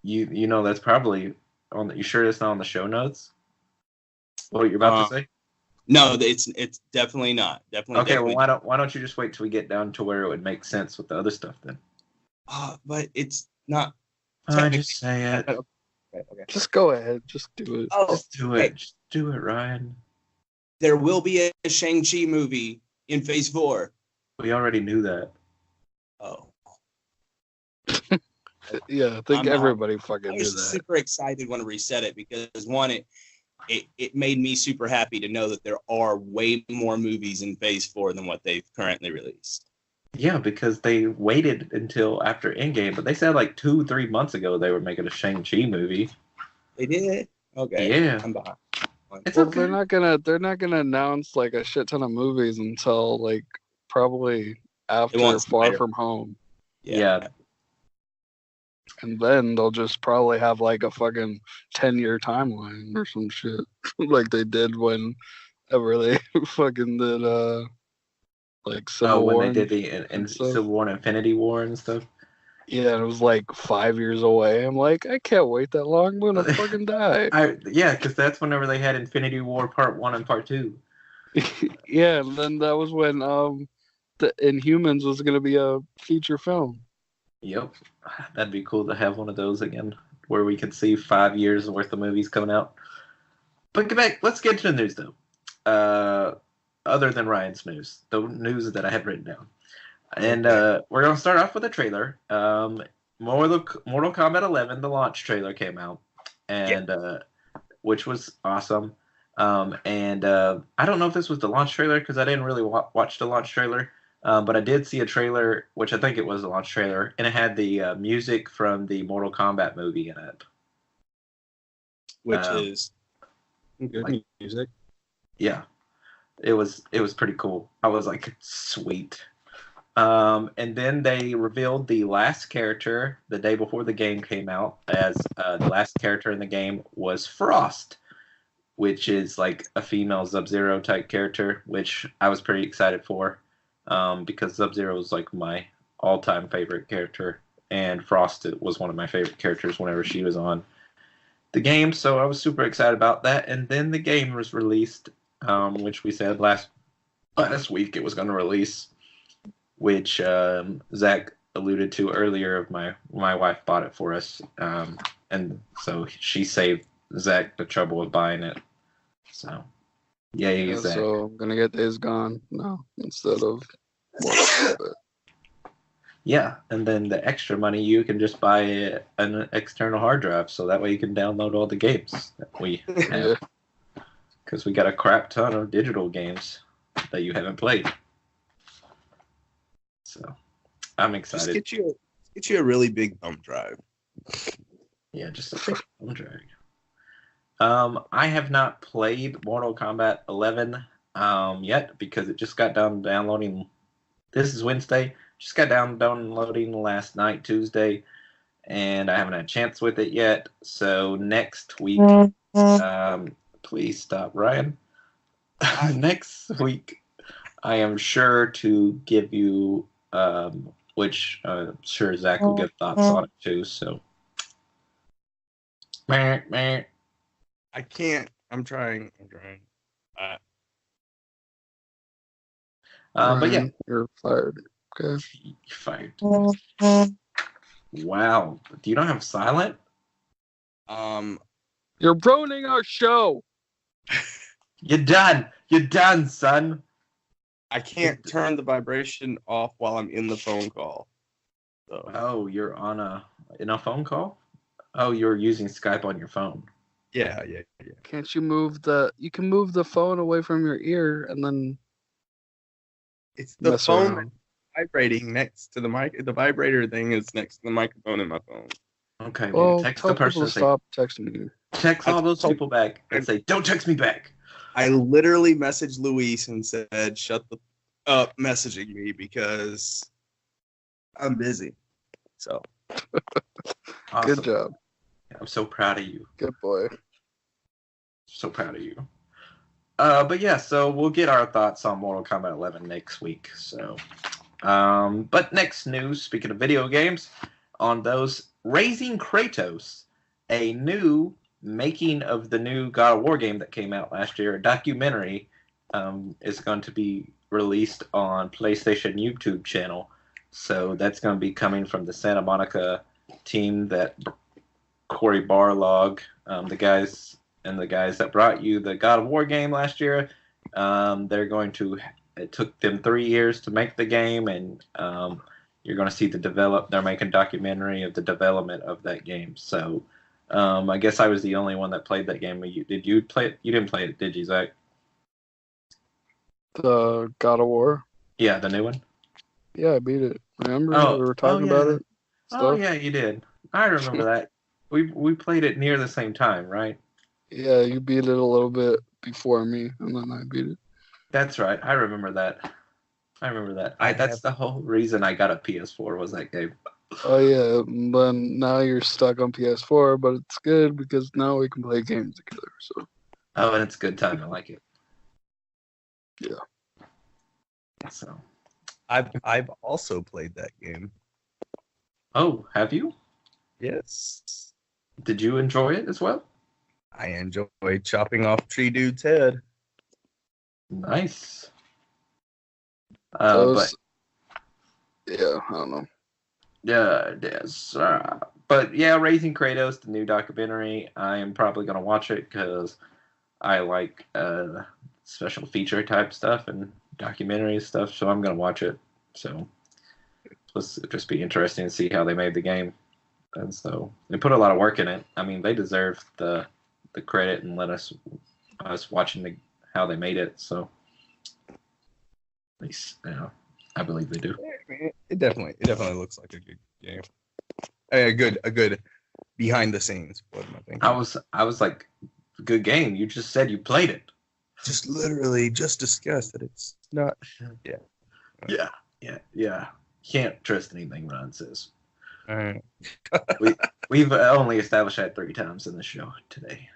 you know that's probably on. You sure it's not on the show notes? What you're about to say? No, it's definitely not. Definitely. Well, why don't you just wait till we get down to where it would make sense with the other stuff then? But it's not. Just say it. Okay. Just go ahead. Just do it. Just do it. Just do it, Ryan. There will be a Shang-Chi movie in Phase 4. We already knew that. Oh. Yeah, I think everybody fucking knew that. I was super excited when I reset it because one, it made me super happy to know that there are way more movies in Phase 4 than what they've currently released. Yeah, because they waited until after Endgame, but they said like 2-3 months ago they were making a Shang-Chi movie. They did? Okay. Yeah. I'm behind. Well, okay. They're not gonna announce like a shit ton of movies until like probably after Far From Home. Yeah. And then they'll just probably have like a fucking 10-year timeline or some shit, like they did whenever they fucking did like Civil War. When they did the Civil War and Infinity War and stuff. Yeah, and it was like 5 years away. I'm like, I can't wait that long. I'm gonna fucking die. Because that's whenever they had Infinity War Part 1 and Part 2. Yeah, and then that was when the Inhumans was gonna be a feature film. Yep, that'd be cool to have one of those again, where we could see 5 years worth of movies coming out. But let's get to the news though. Other than Ryan's news, the news that I had written down. And we're going to start off with a trailer. Mortal Kombat 11, the launch trailer came out, and which was awesome. And I don't know if this was the launch trailer because I didn't really watch the launch trailer, but I did see a trailer, which I think it was a launch trailer, and it had the music from the Mortal Kombat movie in it. Which is good music. Yeah, it was pretty cool. I was like, sweet. And then they revealed the last character the day before the game came out, as the last character in the game was Frost, which is like a female Sub-Zero type character, which I was pretty excited for, because Sub-Zero is like my all-time favorite character, and Frost was one of my favorite characters whenever she was on the game, so I was super excited about that. And then the game was released, which we said last week it was going to release, which Zach alluded to earlier. Of my wife bought it for us, and so she saved Zach the trouble of buying it. So, yay, Zach. So I'm gonna get Days Gone now instead of. Yeah, and then the extra money you can just buy an external hard drive, so that way you can download all the games that we have. Because we got a crap ton of digital games that you haven't played. So, I'm excited. Just get you a really big thumb drive. Yeah, just a big thumb drive. I have not played Mortal Kombat 11 yet because it just got done downloading. This is Wednesday. Just got downloading last night, Tuesday, and I haven't had a chance with it yet. So next week, please stop, Ryan. Next week, I am sure to give you, which I'm sure Zach will give thoughts on it too. So, I can't. I'm trying. But yeah, you're fired. Okay. You're fired. Wow. Do you not have silent? You're ruining our show. You're done. You're done, son. I can't turn the vibration off while I'm in the phone call. So. Oh, you're in a phone call? Oh, you're using Skype on your phone. Yeah. Can't you you can move the phone away from your ear and then it's the phone vibrating next to the mic. The vibrator thing is next to the microphone in my phone. Okay, well, text the person to stop texting you. Text all those people back and say, don't text me back. I literally messaged Luis and said, shut the up messaging me because I'm busy. So awesome. Good job. I'm so proud of you. Good boy. So proud of you. But yeah, so we'll get our thoughts on Mortal Kombat 11 next week. So, but next news, speaking of video games, on those, Raising Kratos, a new making of the new God of War game that came out last year, a documentary, is going to be released on PlayStation YouTube channel. So that's going to be coming from the Santa Monica team that Corey Barlog, the guys that brought you the God of War game last year. It took them 3 years to make the game, and you're going to see they're making a documentary of the development of that game. So I guess I was the only one that played that game. Did you play it? You didn't play it, did you, Zach? The God of War? Yeah, the new one? Yeah, I beat it. Remember? Oh, we were talking yeah. about it? Oh, yeah, you did. I remember that. We played it near the same time, right? Yeah, you beat it a little bit before me, and then I beat it. That's right. I remember that. That's the whole reason I got a PS4 was that game. Oh yeah, but now you're stuck on PS4, but it's good because now we can play games together. So. Oh, and it's a good time. I like it. Yeah. So. I've also played that game. Oh, have you? Yes. Did you enjoy it as well? I enjoyed chopping off Tree Dude's head. Nice. Yeah, I don't know. Yeah, yes. But yeah, Raising Kratos, the new documentary. I am probably gonna watch it because I like special feature type stuff and documentary stuff. So I'm gonna watch it. So it'll just be interesting to see how they made the game. And so they put a lot of work in it. I mean, they deserve the credit and let us watching how they made it. So at least, I believe they do. It definitely looks like a good game. A good behind the scenes. What am I thinking? I was like, good game. You just said you played it. Just literally just discussed that it's not. Yeah. Can't trust anything Ron says. All right. We've only established that 3 times in the show today,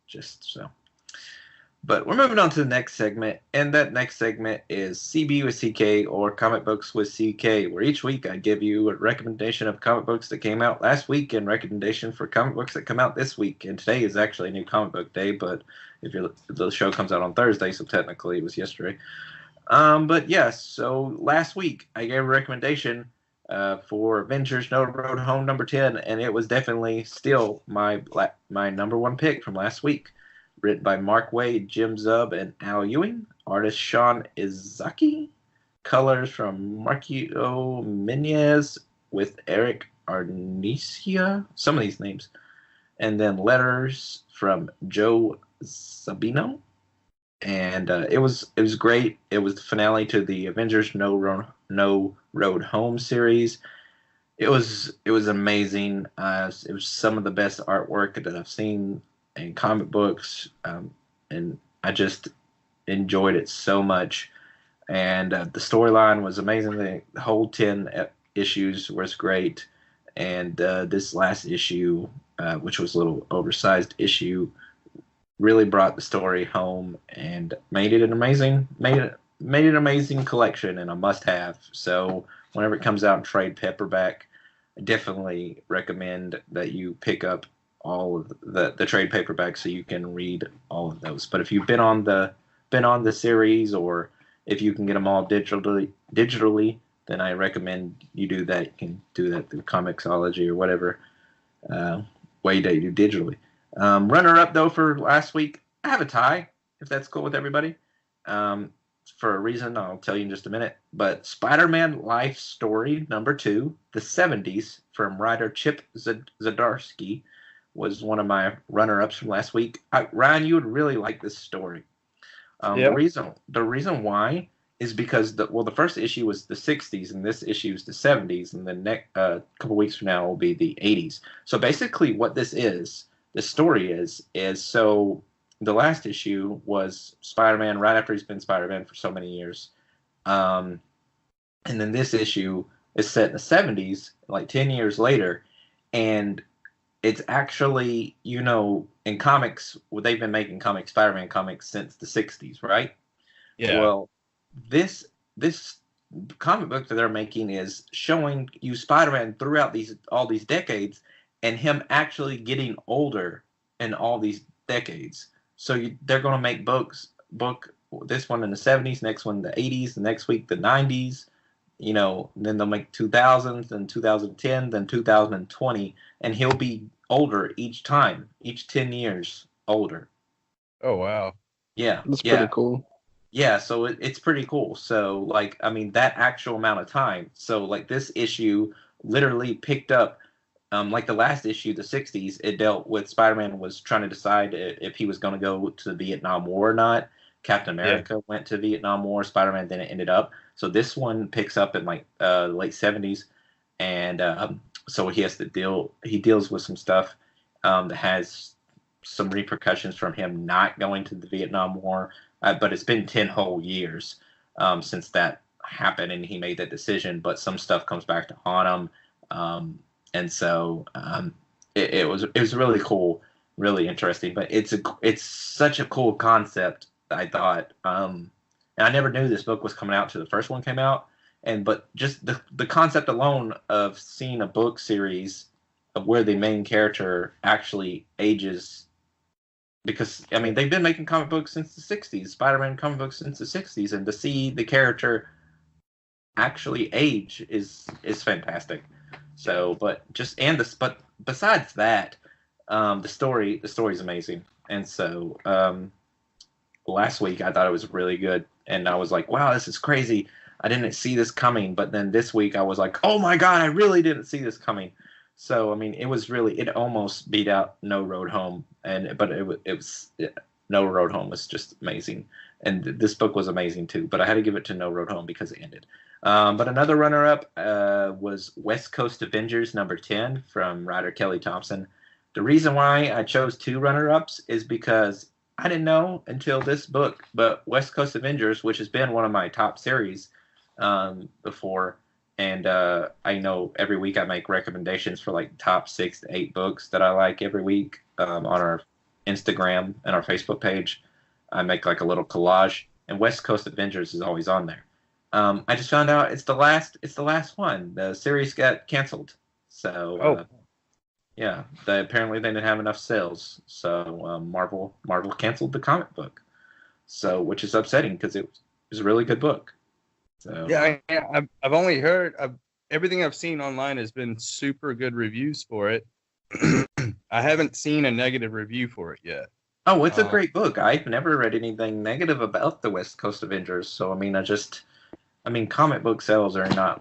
just so. But we're moving on to the next segment, and that next segment is CB with CK or Comic Books with CK, where each week I give you a recommendation of comic books that came out last week and recommendation for comic books that come out this week. And today is actually a new comic book day, but if the show comes out on Thursday, so technically it was yesterday. But yes, so last week I gave a recommendation for Avengers No Road Home number 10, and it was definitely still my number one pick from last week. Written by Mark Waid, Jim Zub, and Al Ewing. Artist Sean Izaki. Colors from Marcio Menez with Eric Arnesia. Some of these names. And then letters from Joe Sabino. And it was great. It was the finale to the Avengers No Road Home series. It was amazing. It was some of the best artwork that I've seen in comic books, and I just enjoyed it so much. And the storyline was amazing. The whole 10 issues was great, and this last issue, which was a little oversized issue, really brought the story home and made it an amazing collection and a must-have. So whenever it comes out in trade paperback, I definitely recommend that you pick up all of the trade paperback so you can read all of those. But if you've been on the series, or if you can get them all digitally, then I recommend you do that. You can do that through Comixology or whatever way that you do digitally. Runner up though for last week, I have a tie, if that's cool with everybody. For a reason I'll tell you in just a minute. But Spider-Man Life Story number 2, the 70s, from writer Chip Zdarsky, was one of my runner-ups from last week. Ryan, you would really like this story. The reason why is because the first issue was the 60s, and this issue is the 70s, and the next couple weeks from now will be the 80s. So basically what this story is so the last issue was Spider-Man right after he's been Spider-Man for so many years. And then this issue is set in the 70s, like 10 years later, and it's actually, in comics, well, they've been making Spider-Man comics since the 60s, right? Yeah. Well, this comic book that they're making is showing you Spider-Man throughout all these decades, and him actually getting older in all these decades. So they're going to make book this one in the 70s, next one in the 80s, the next week the 90s, then they'll make 2000s, then 2010, then 2020, and he'll be older each time, each 10 years older. Oh, wow. Yeah. That's pretty cool. Yeah, so it's pretty cool. So, that actual amount of time. So, this issue literally picked up, the last issue, the 60s, it dealt with Spider-Man was trying to decide if he was going to go to the Vietnam War or not. Captain America went to Vietnam War. Spider-Man then ended up. So this one picks up in, late 70s. And so he deals with some stuff that has some repercussions from him not going to the Vietnam War. But it's been 10 whole years since that happened, and he made that decision. But some stuff comes back to haunt him, and so it was really cool, really interesting. But it's such a cool concept, I thought. And I never knew this book was coming out till the first one came out. But just the concept alone of seeing a book series of where the main character actually ages. Because, they've been making comic books since the 60s, Spider-Man comic books since the 60s, and to see the character actually age is fantastic. So, but besides that, the story's amazing. And so, last week I thought it was really good, and I was like, wow, this is crazy. I didn't see this coming, but then this week I was like, oh my God, I really didn't see this coming. So, it almost beat out No Road Home, but No Road Home was just amazing. And this book was amazing too, but I had to give it to No Road Home because it ended. But another runner-up was West Coast Avengers number 10 from writer Kelly Thompson. The reason why I chose 2 runner-ups is because I didn't know until this book, but West Coast Avengers, which has been one of my top series before, and I know every week I make recommendations for top 6 to 8 books that I like every week on our Instagram and our Facebook page. I make a little collage, and West Coast Avengers is always on there. I just found out it's the last one. The series got canceled, so apparently they didn't have enough sales, so Marvel canceled the comic book, so which is upsetting because it was a really good book. So, I've only heard everything I've seen online has been super good reviews for it. I haven't seen a negative review for it yet. Oh, it's a great book. I've never read anything negative about the West Coast Avengers. So comic book sales are not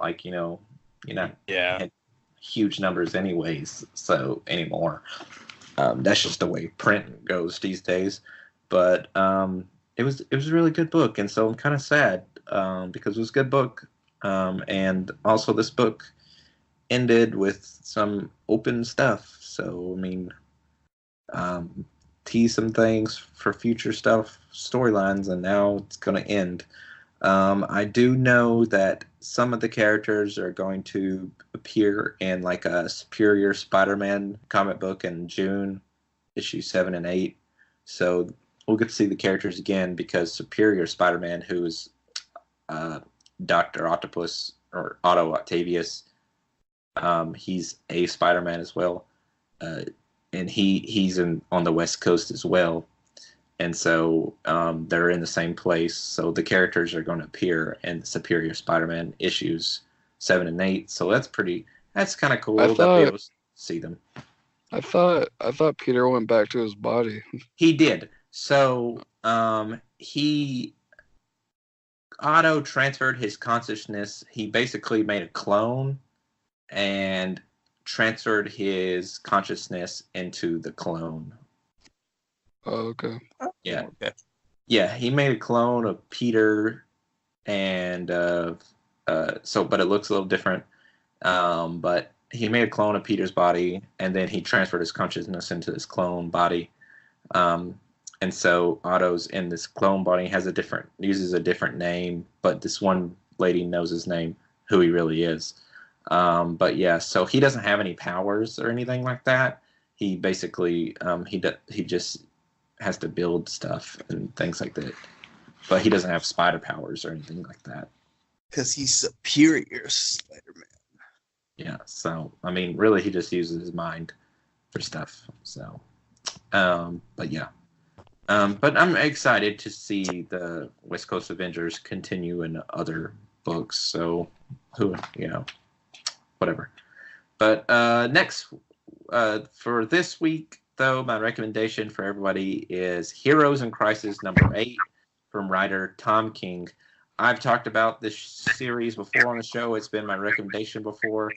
huge numbers anyways. So anymore, that's just the way print goes these days. But it was a really good book, and so I'm kind of sad. Because it was a good book, and also this book ended with some open stuff. So tease some things for future stuff, storylines, and now it's going to end. I do know that some of the characters are going to appear in a Superior Spider-Man comic book in June, issue 7 and 8. So we'll get to see the characters again because Superior Spider-Man, who is Dr. Octopus or Otto Octavius, he's a Spider-Man as well, and he's on the West Coast as well, and so they're in the same place. So the characters are going to appear in the Superior Spider-Man issues 7 and 8. So that's kind of cool that we'll be able to see them. I thought Peter went back to his body. He did. So Otto transferred his consciousness. He basically made a clone and transferred his consciousness into the clone. Oh, okay. Yeah. Okay. Yeah, he made a clone of Peter, and but it looks a little different. But he made a clone of Peter's body, and then he transferred his consciousness into this clone body. And so Otto's in this clone body, uses a different name, but this one lady knows his name, who he really is. But yeah, so he doesn't have any powers or anything like that. he basically he just has to build stuff and things like that, but he doesn't have spider powers or anything like that. Because he's superior, Spider-Man. Yeah, so I mean, really, he just uses his mind for stuff. So, but yeah, but I'm excited to see the West Coast Avengers continue in other books. So, whatever. But next, for this week, though, my recommendation for everybody is Heroes in Crisis #8 from writer Tom King. I've talked about this series before on the show. It's been my recommendation before.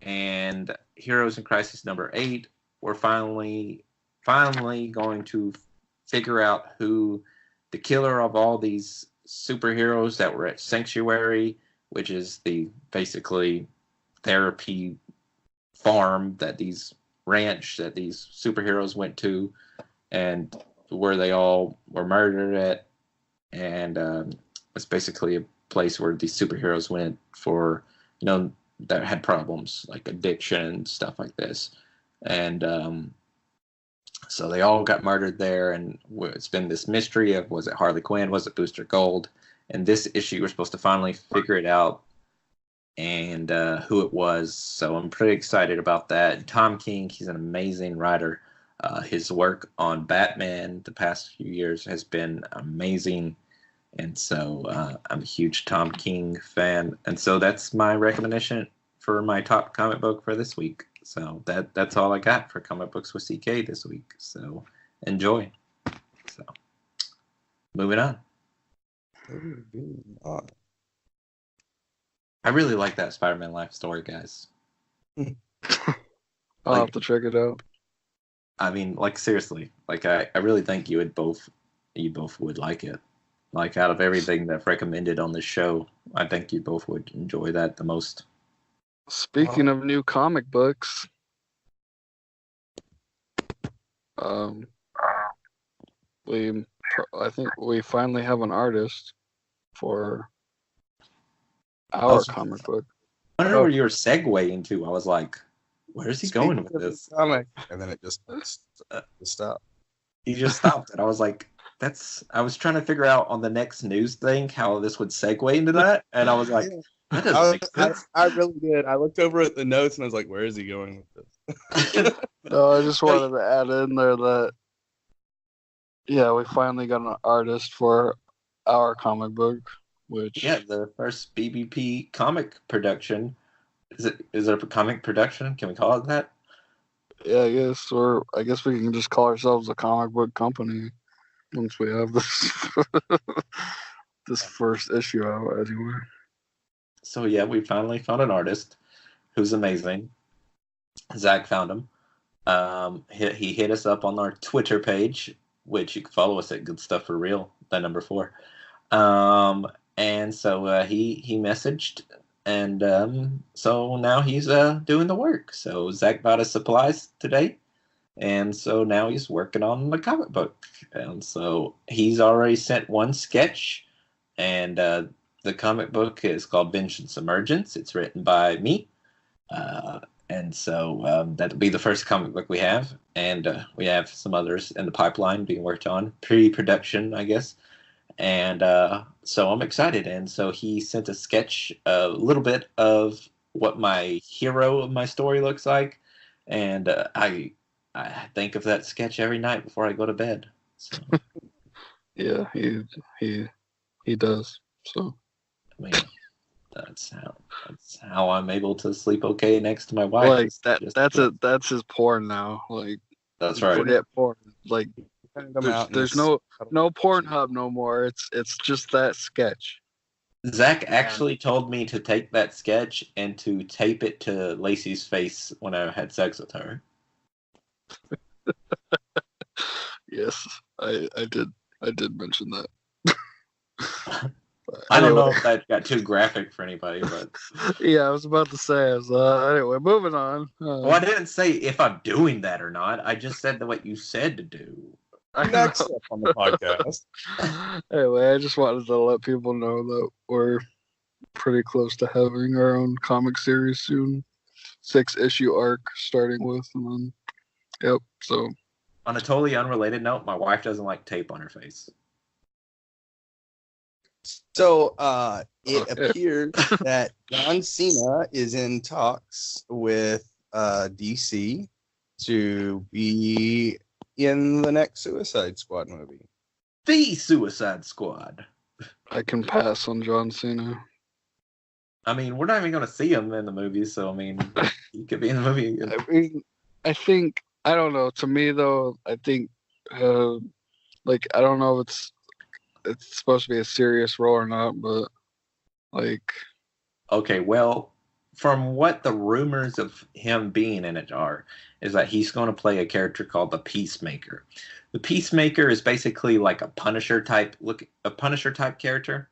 And Heroes in Crisis #8, we're finally going to figure out who the killer of all these superheroes that were at Sanctuary, which is the basically therapy farm ranch that these superheroes went to, and where they all were murdered at. And it's basically a place where these superheroes went for, that had problems like addiction and stuff like this. And so they all got murdered there, and it's been this mystery of, was it Harley Quinn, was it Booster Gold? And this issue, we're supposed to finally figure it out and who it was. So I'm pretty excited about that. Tom King, he's an amazing writer. His work on Batman the past few years has been amazing. And so I'm a huge Tom King fan. And so that's my recommendation for my top comic book for this week. So that's all I got for Comic Books with CK this week. So enjoy. So moving on. I really like that Spider-Man life story, guys. I'll have to check it out. I mean, like, seriously, like, I really think you both would like it. Like, out of everything that I've recommended on this show, I think you both would enjoy that the most. Speaking of new comic books, I think we finally have an artist for our comic book. I don't know where you were segueing to. I was like, where is he going with this? Comic, and then it just stopped. He just stopped, and I was like, I was trying to figure out on the next news thing how this would segue into that, and I was like, that doesn't make sense. I really did. I looked over at the notes, and I was like, where is he going with this? No, I just wanted to add in there that, yeah, we finally got an artist for our comic book, which... Yeah, the first BBP comic production. Is it a comic production? Can we call it that? Yeah, I guess we can just call ourselves a comic book company once we have this this first issue out anyway. So yeah, we finally found an artist who's amazing. Zach found him. He hit us up on our Twitter page, which you can follow us at Good Stuff for Real, that number 4. And so he messaged, and so now he's doing the work. So Zach bought us supplies today, and so now he's working on the comic book. And so he's already sent one sketch, and the comic book is called Vengeance Emergence. It's written by me. And so that'll be the first comic book we have. And we have some others in the pipeline being worked on. Pre-production, I guess. And so I'm excited. And so he sent a sketch, a little bit of what my hero of my story looks like. And I think of that sketch every night before I go to bed. So. Yeah, he does. So I mean, that's how I'm able to sleep okay next to my wife. Like that's his porn now. Like, that's right. Forget porn. Like, there's no Pornhub no more. It's just that sketch. Zach actually told me to take that sketch and to tape it to Lacey's face when I had sex with her. Yes, I did mention that. I don't know if that got too graphic for anybody, but yeah, I was about to say. Anyway, moving on. Well, I didn't say if I'm doing that or not. I just said what you said to do. Next up on the podcast. Anyway, I just wanted to let people know that we're pretty close to having our own comic series soon. 6-issue arc starting with, and then Yep. So On a totally unrelated note, my wife doesn't like tape on her face. So it Okay. appears that John Cena is in talks with DC to be in the next Suicide Squad movie. The Suicide Squad. I can pass on John Cena. I mean, we're not even going to see him in the movie, so I mean, he could be in the movie again. I mean, I think I don't know. To me though, I think like I don't know if it's supposed to be a serious role or not, but like Okay, well, from what the rumors of him being in it are, is that he's going to play a character called the Peacemaker. The Peacemaker is basically like a Punisher type character.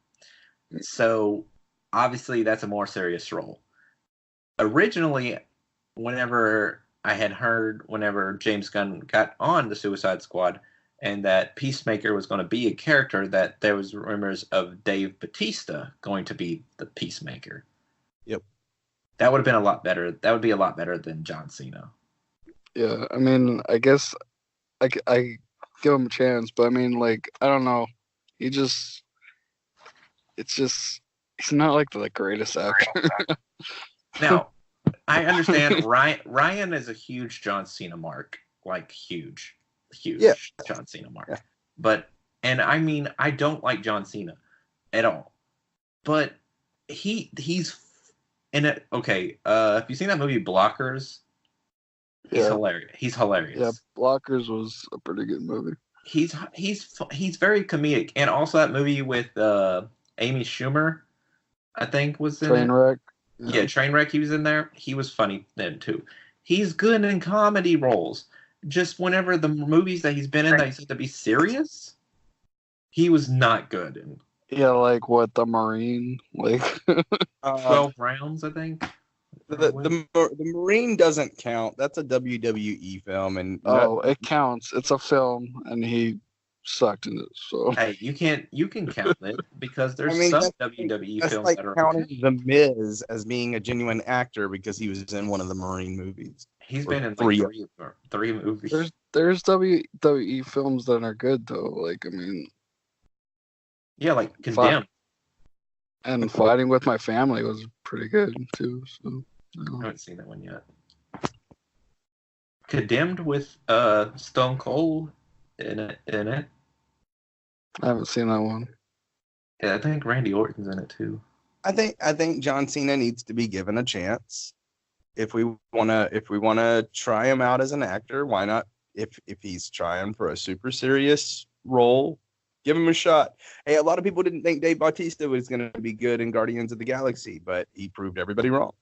So obviously that's a more serious role. Originally, whenever James Gunn got on the Suicide Squad and that Peacemaker was going to be a character, that there was rumors of Dave Bautista going to be the Peacemaker. Yep. That would have been a lot better. That would be a lot better than John Cena. yeah. I mean, I guess I give him a chance, but I mean, like I don't know. It's just he's not like the greatest actor. Now, I understand Ryan is a huge John Cena mark, like huge Yeah. John Cena mark. Yeah. But and I mean, I don't like John Cena at all. But he's in it. Okay, have you seen that movie Blockers? He's Yeah. hilarious. He's hilarious. Yeah, Blockers was a pretty good movie. He's very comedic, and also that movie with Amy Schumer, I think was in it. Trainwreck. Yeah, Trainwreck. He was in there. He was funny then too. He's good in comedy roles. Just whenever the movies that he's been in that he said to be serious, he was not good in. Yeah, like what the Marine, like 12 rounds, I think. The Marine doesn't count. That's a WWE film, and it counts. It's a film, and he sucked in it. So Hey, you can count it because there's I mean, some that's WWE that's films like that are counting okay. The Miz as being a genuine actor because he was in one of the Marine movies. He's or been in like three. three movies. there's WWE films that are good though. Like I mean, Yeah, like Condemned. and Fighting with My Family was pretty good too. So I haven't seen that one yet. Condemned with Stone Cold in it. I haven't seen that one. Yeah, I think Randy Orton's in it too. I think John Cena needs to be given a chance. If we wanna try him out as an actor, why not? If he's trying for a super serious role, give him a shot. Hey, a lot of people didn't think Dave Bautista was going to be good in Guardians of the Galaxy, but he proved everybody wrong.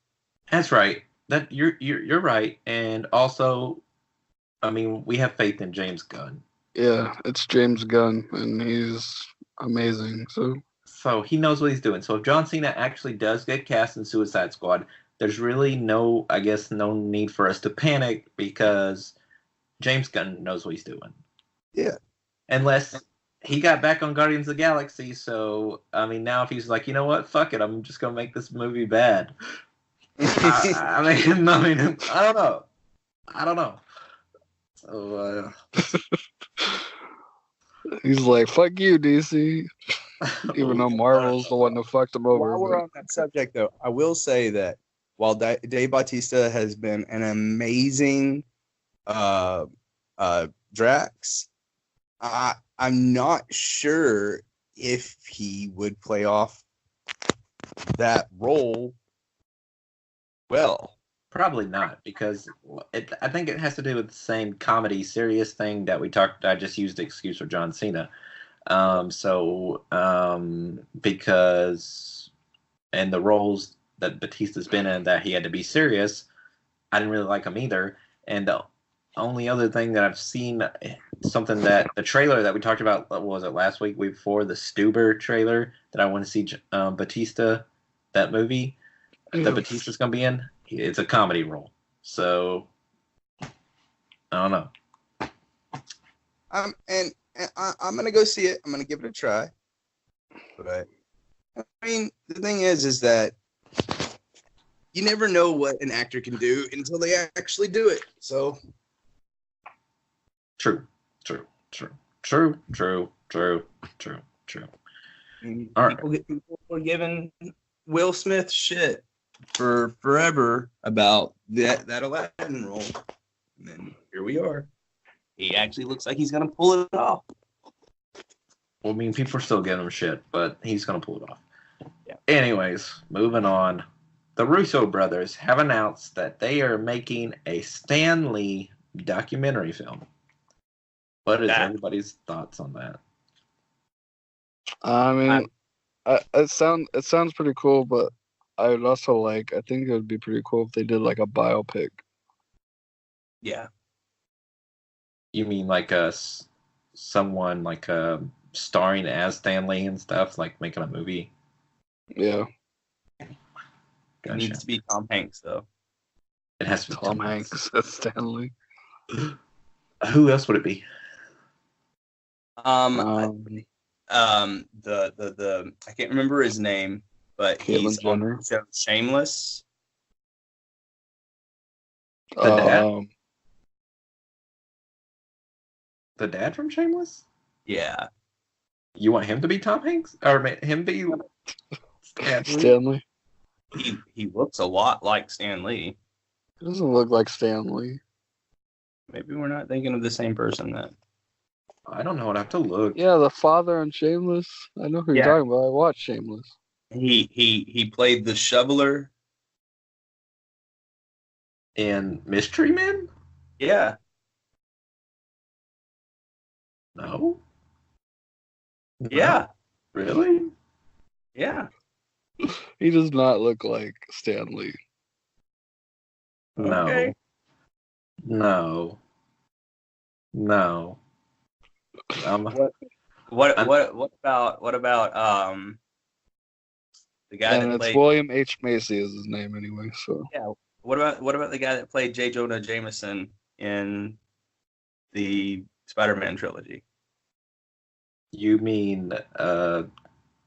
That's right. That you're right. And also, I mean, we have faith in James Gunn. Yeah, it's James Gunn, and he's amazing. So he knows what he's doing. So if John Cena actually does get cast in Suicide Squad, there's really no need for us to panic because James Gunn knows what he's doing. Yeah. Unless he got back on Guardians of the Galaxy, so I mean, now if he's like, you know what, fuck it, I'm just gonna make this movie bad. I mean, I don't know. So He's like, "Fuck you, DC." Even though Marvel's the one that fucked him over. While we're on that subject, though, I will say that while Dave Bautista has been an amazing Drax, I'm not sure if he would play off that role well. Probably not, because I think it has to do with the same comedy, serious thing that we talked. I just used the excuse for John Cena. Because and the roles that Batista's been in that he had to be serious, I didn't really like him either. And the only other thing that I've seen, something that the trailer that we talked about, what was it last week before, the Stuber trailer that I want to see Batista, that movie that Batista's gonna be in. It's a comedy role, so I don't know. And I'm gonna go see it. I'm gonna give it a try. But I mean, the thing is that you never know what an actor can do until they actually do it. So True. All right. People were giving Will Smith shit for forever about that Aladdin role. And then here we are. He actually looks like he's gonna pull it off. Well, I mean, people are still giving him shit, but he's going to pull it off. Yeah. Anyways, moving on. The Russo brothers have announced that they are making a Stan Lee documentary film. What is everybody's thoughts on that? I mean, it sounds pretty cool, but I would also I think it would be pretty cool if they did like a biopic. Yeah. You mean like someone like starring as Stan Lee and stuff, like making a movie? Yeah. It Gotcha. needs to be Tom Hanks, though. It has to be Tom Hanks as Stan Lee. Who else would it be? The I can't remember his name, but he's on the show Shameless. The dad? The dad from Shameless? Yeah. You want him to be Tom Hanks? Or him be Stan Lee? He looks a lot like Stan Lee. He doesn't look like Stan Lee. Maybe we're not thinking of the same person then. I don't know. I'd have to look. Yeah, the father on Shameless. I know who you're talking about. I watched Shameless. He played the shoveler in Mystery Men? Yeah. No? Yeah. Really? Yeah. He does not look like Stan Lee. No. Okay. No. What about the guy that it's played William H. Macy is his name anyway, so Yeah. What about the guy that played J. Jonah Jameson in the Spider-Man trilogy? You mean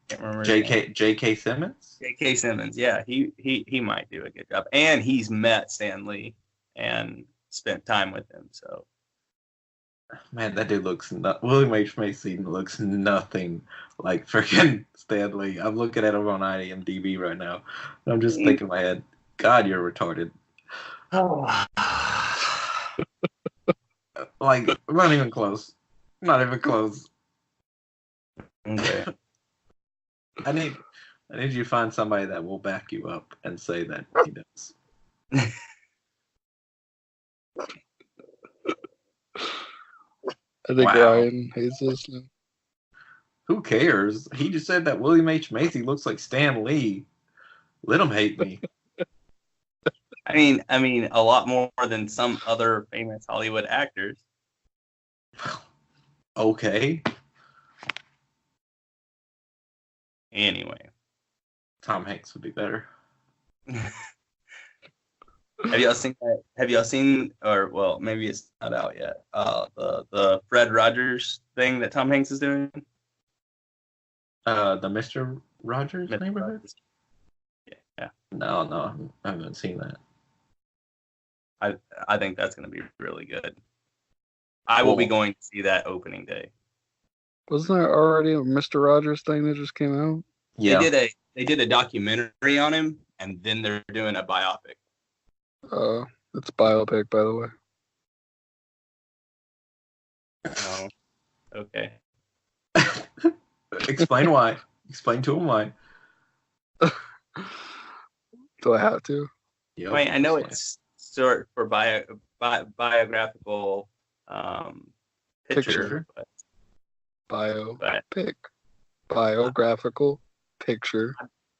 Can't remember. J.K. Simmons? J.K. Simmons, yeah, he might do a good job, and he's met Stan Lee and spent time with him. So, man, that dude looks William H. Macy looks nothing like freaking Stan Lee. I'm looking at him on IMDb right now, and I'm just thinking in my head, God, you're retarded. Like, not even close. Not even close. Okay. I need you to find somebody that will back you up and say that he does. I think Ryan hates this now. Who cares? He just said that William H. Macy looks like Stan Lee. Let him hate me. I mean, a lot more than some other famous Hollywood actors. Okay. Anyway, Tom Hanks would be better. Have y'all seen that? Have y'all seen, or well, maybe it's not out yet. The Fred Rogers thing that Tom Hanks is doing. The Mr. Rogers neighborhood. Yeah. No, I haven't seen that. I think that's going to be really good. I will be going to see that opening day. Wasn't there already a Mr. Rogers thing that just came out? Yeah. They did a documentary on him, and then they're doing a biopic. It's biopic, by the way. Oh, okay. Explain why. Explain to him why. Do I have to? Yep. Wait, I know it's short for biographical picture. But Biopic. Biographical picture.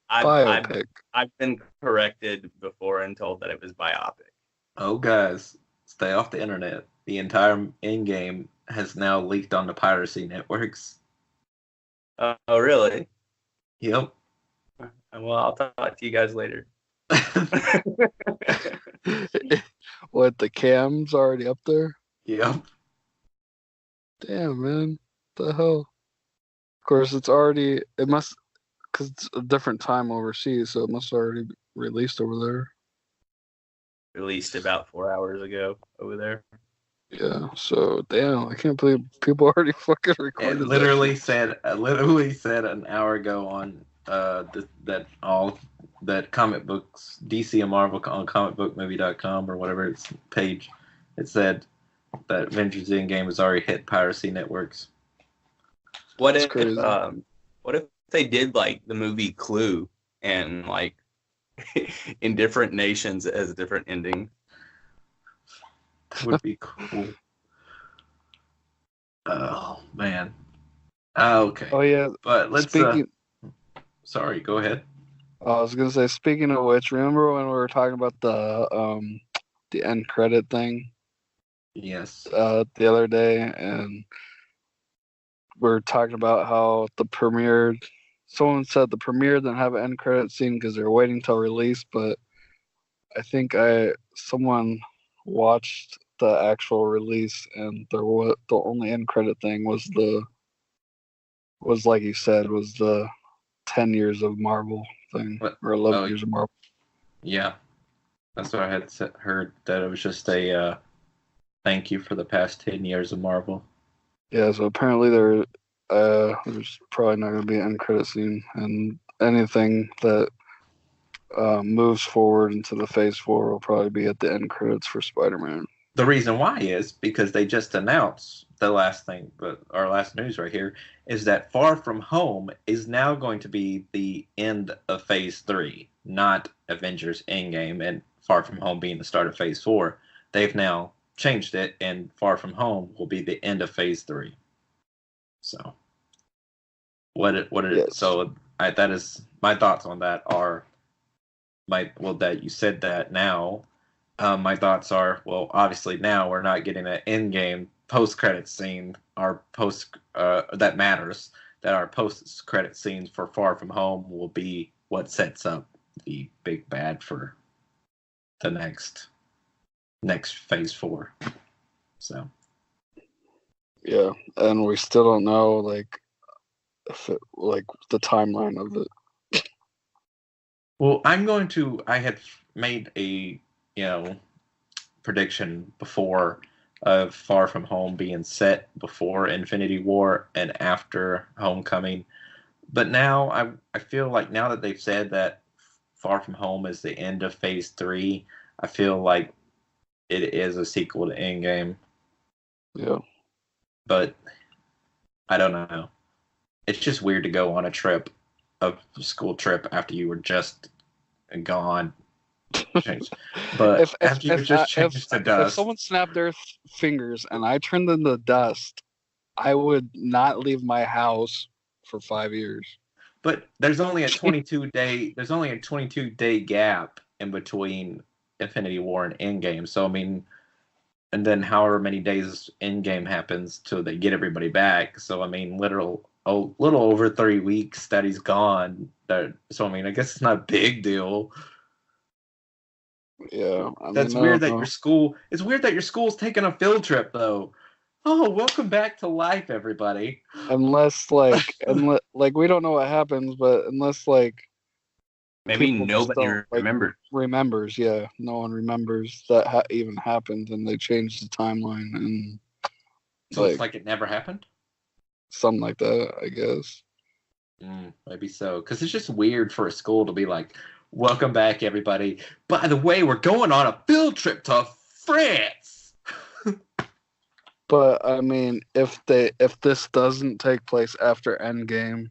I've Biopic. I've been corrected before and told that it was biopic. Oh, guys, stay off the internet. The entire Endgame has now leaked on the piracy networks. Oh, really? Yep. Well, I'll talk to you guys later. What, the cam's already up there? Yep. Damn, man. The hell? Of course, it must, because it's a different time overseas, so it must already be released over there. Released about 4 hours ago over there. Yeah, so damn, I can't believe people already fucking It recorded literally that. said an hour ago on that comic books, DC and Marvel on comicbookmovie.com or whatever its page, it said that Avengers Endgame has already hit piracy networks. What That's if crazy. what if they did like the movie Clue and like in different nations it has a different ending? That would be cool. Oh man. Okay. Oh yeah, But let's speaking. sorry, go ahead. I was gonna say, speaking of which, remember when we were talking about the end credit thing Yes. the other day, and we were talking about how the premiere. Someone said the premiere didn't have an end credit scene because they were waiting till release, but I think someone watched the actual release, and there was the only end credit thing was like you said, was the 10 years of Marvel thing, What? or 11 Oh, years of Marvel. yeah. That's what I had heard, that it was just a thank you for the past 10 years of Marvel. Yeah, so apparently there's probably not going to be an end credit scene, and anything that moves forward into the Phase 4 will probably be at the end credits for Spider-Man. The reason why is because they just announced the last thing, but our last news right here is that Far From Home is now going to be the end of Phase 3, not Avengers Endgame and Far From Home being the start of Phase 4. They've now changed it, and Far From Home will be the end of Phase 3. So, Yes. so that is my thoughts on that are that you said that now. My thoughts are, well, obviously now we're not getting an in-game post-credit scene. Our that matters. That our post-credit scenes for Far From Home will be what sets up the big bad for the next Phase 4. So Yeah, and we still don't know like if it, like the timeline of it. well, I had made a prediction before of Far From Home being set before Infinity War and after Homecoming. But now I feel like now that they've said that Far From Home is the end of Phase 3, I feel like it is a sequel to Endgame. Yeah. But I don't know. It's just weird to go on a school trip after you were just gone. But after you were just changed to dust. If someone snapped their fingers and I turned into dust, I would not leave my house for 5 years. But there's only a 22-day gap in between Infinity War and Endgame. So I mean, and then however many days Endgame happens till they get everybody back. So I mean, little over 3 weeks that he's gone. So I mean, I guess it's not a big deal. Yeah, That's weird that your school. It's weird that your school's taking a field trip though. Oh, welcome back to life, everybody. Unless like we don't know what happens, but unless like maybe nobody remembers. Yeah, no one remembers that even happened, and they changed the timeline, and so it's like it never happened. Something like that, I guess. Maybe so, because it's just weird for a school to be like, welcome back, everybody. By the way, we're going on a field trip to France. But I mean, if this doesn't take place after Endgame,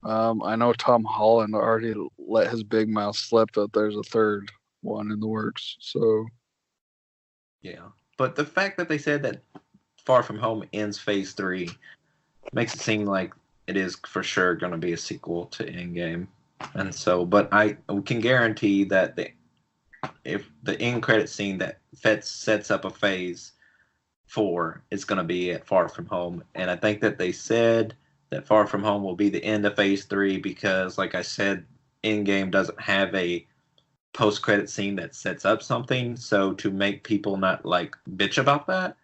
I know Tom Holland already let his big mouth slip that there's a third one in the works. So yeah, but the fact that they said that Far From Home ends Phase 3 makes it seem like it is for sure going to be a sequel to Endgame. And so, but I can guarantee that if the end credit scene that sets up a Phase 4 is going to be at Far From Home. And I think that they said that Far From Home will be the end of Phase 3 because, like I said, Endgame doesn't have a post-credit scene that sets up something. So to make people not like bitch about that,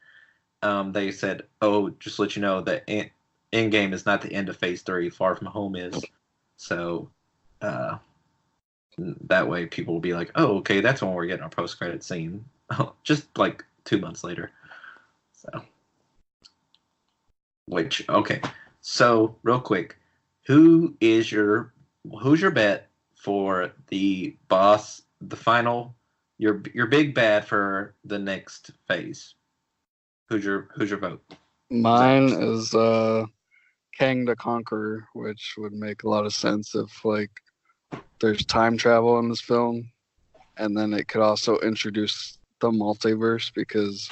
they said, oh, just let you know that Endgame is not the end of Phase 3. Far From Home is. So that way people will be like, oh, okay, that's when we're getting our post-credit scene. Just like 2 months later. So, okay. So real quick, who's your bet for the boss, the final, your big bad for the next phase? Who's your vote? Mine is Kang the Conqueror, which would make a lot of sense if like there's time travel in this film, and then it could also introduce the multiverse because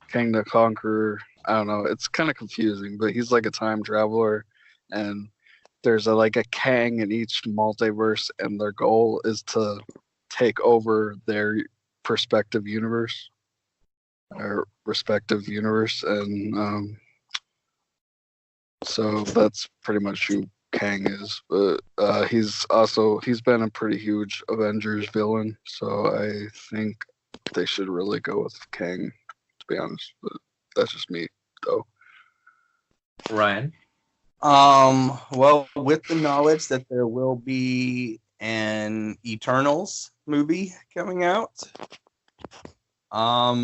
Kang the Conqueror, I don't know, it's kind of confusing, but he's like a time traveler, and there's like a Kang in each multiverse, and their goal is to take over their respective universe, and so that's pretty much who Kang is. But he's been a pretty huge Avengers villain, so I think they should really go with Kang, to be honest. But that's just me, though. Ryan? Well, with the knowledge that there will be an Eternals movie coming out, I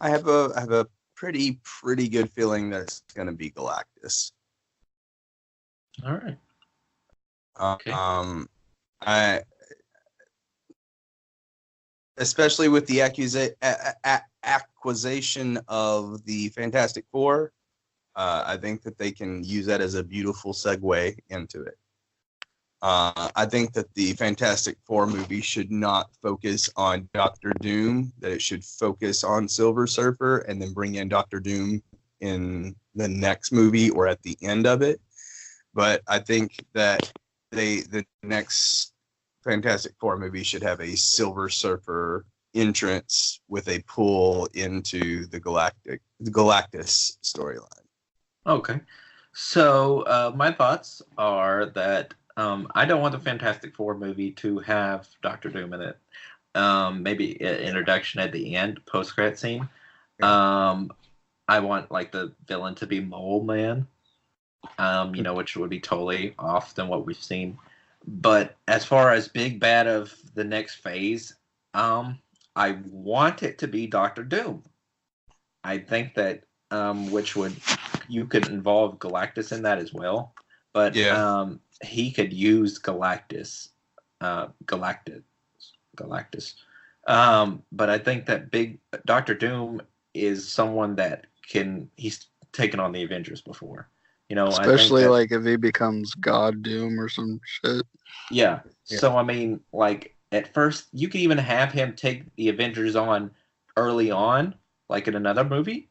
have a pretty good feeling that it's going to be Galactus. All right. Okay. I especially with the acquisition of the Fantastic Four, I think that they can use that as a beautiful segue into it. I think that the Fantastic Four movie should not focus on Doctor Doom, that it should focus on Silver Surfer and then bring in Doctor Doom in the next movie or at the end of it. But I think that the next Fantastic Four movie should have a Silver Surfer entrance with a pull into the Galactus storyline. Okay. So my thoughts are that I don't want the Fantastic Four movie to have Doctor Doom in it. Maybe an introduction at the end, post-credit scene. Yeah. I want like the villain to be Mole Man, which would be totally off than what we've seen. But as far as big bad of the next phase, I want it to be Doctor Doom. I think that you could involve Galactus in that as well. But yeah. He could use Galactus. But I think that big Doctor Doom is someone that he's taken on the Avengers before. Especially I think like if he becomes God Doom or some shit. Yeah. So I mean, like at first you could even have him take the Avengers on early on, like in another movie,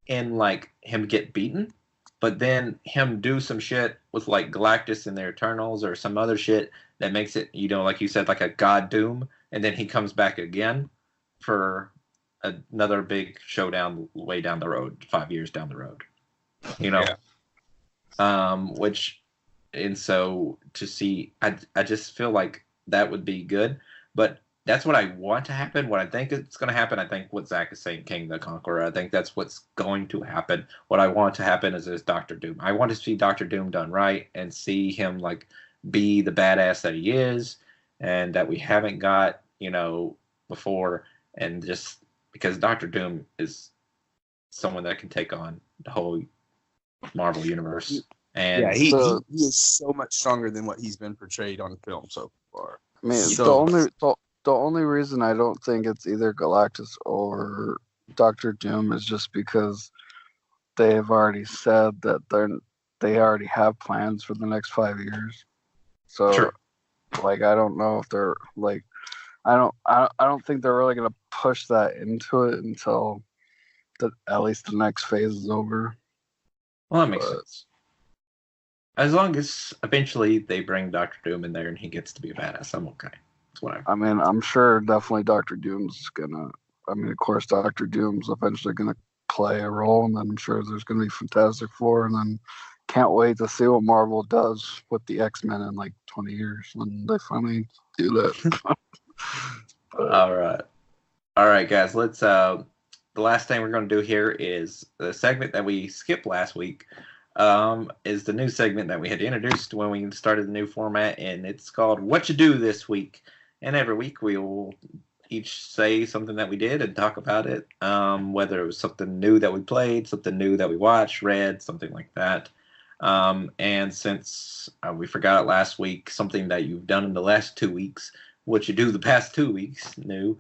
and like him get beaten, but then him do some shit with like Galactus and the Eternals or some other shit that makes it, like you said, like a God Doom, and then he comes back again for another big showdown way down the road, 5 years down the road. Yeah. So to see, I just feel like that would be good, but that's what I want to happen. What I think is going to happen, I think what Zach is saying, King the Conqueror, I think that's what's going to happen. What I want to happen is Doctor Doom. I want to see Doctor Doom done right and see him like be the badass that he is and that we haven't got, before, and just because Doctor Doom is someone that can take on the whole Marvel universe. And yeah, he is so much stronger than what he's been portrayed on film so far. I mean, the only reason I don't think it's either Galactus or Doctor Doom is just because they have already said that they already have plans for the next 5 years. So, sure. Like, I don't know if they're like, I don't think they're really gonna push that into it until at least the next phase is over. Well, that makes sense. As long as eventually they bring Doctor Doom in there and he gets to be a badass, I'm okay. That's what I mean, I'm sure definitely Doctor Doom's gonna. I mean, of course, Doctor Doom's eventually gonna play a role, and then I'm sure there's gonna be Fantastic Four, and then can't wait to see what Marvel does with the X-Men in like 20 years when they finally do that. All right, guys. Let's. The last thing we're gonna do here is the segment that we skipped last week. Is the new segment that we had introduced when we started the new format, and it's called Whatchu Do This Week. And every week we will each say something that we did and talk about it. Whether it was something new that we played, something new that we watched, read, something like that. And since we forgot it last week, something that you've done in the last 2 weeks, what you do the past 2 weeks, new.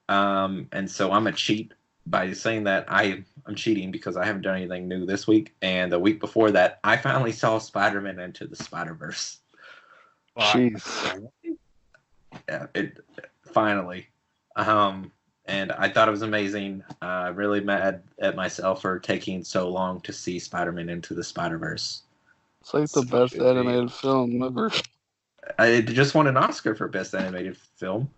And so I'm a cheat by saying that I'm cheating because I haven't done anything new this week. And the week before that, I finally saw Spider-Man Into the Spiderverse. Jeez. Yeah, it finally. And I thought it was amazing. Really mad at myself for taking so long to see Spider-Man Into the Spider-Verse. It's like the best animated film ever. It just won an Oscar for Best Animated Film.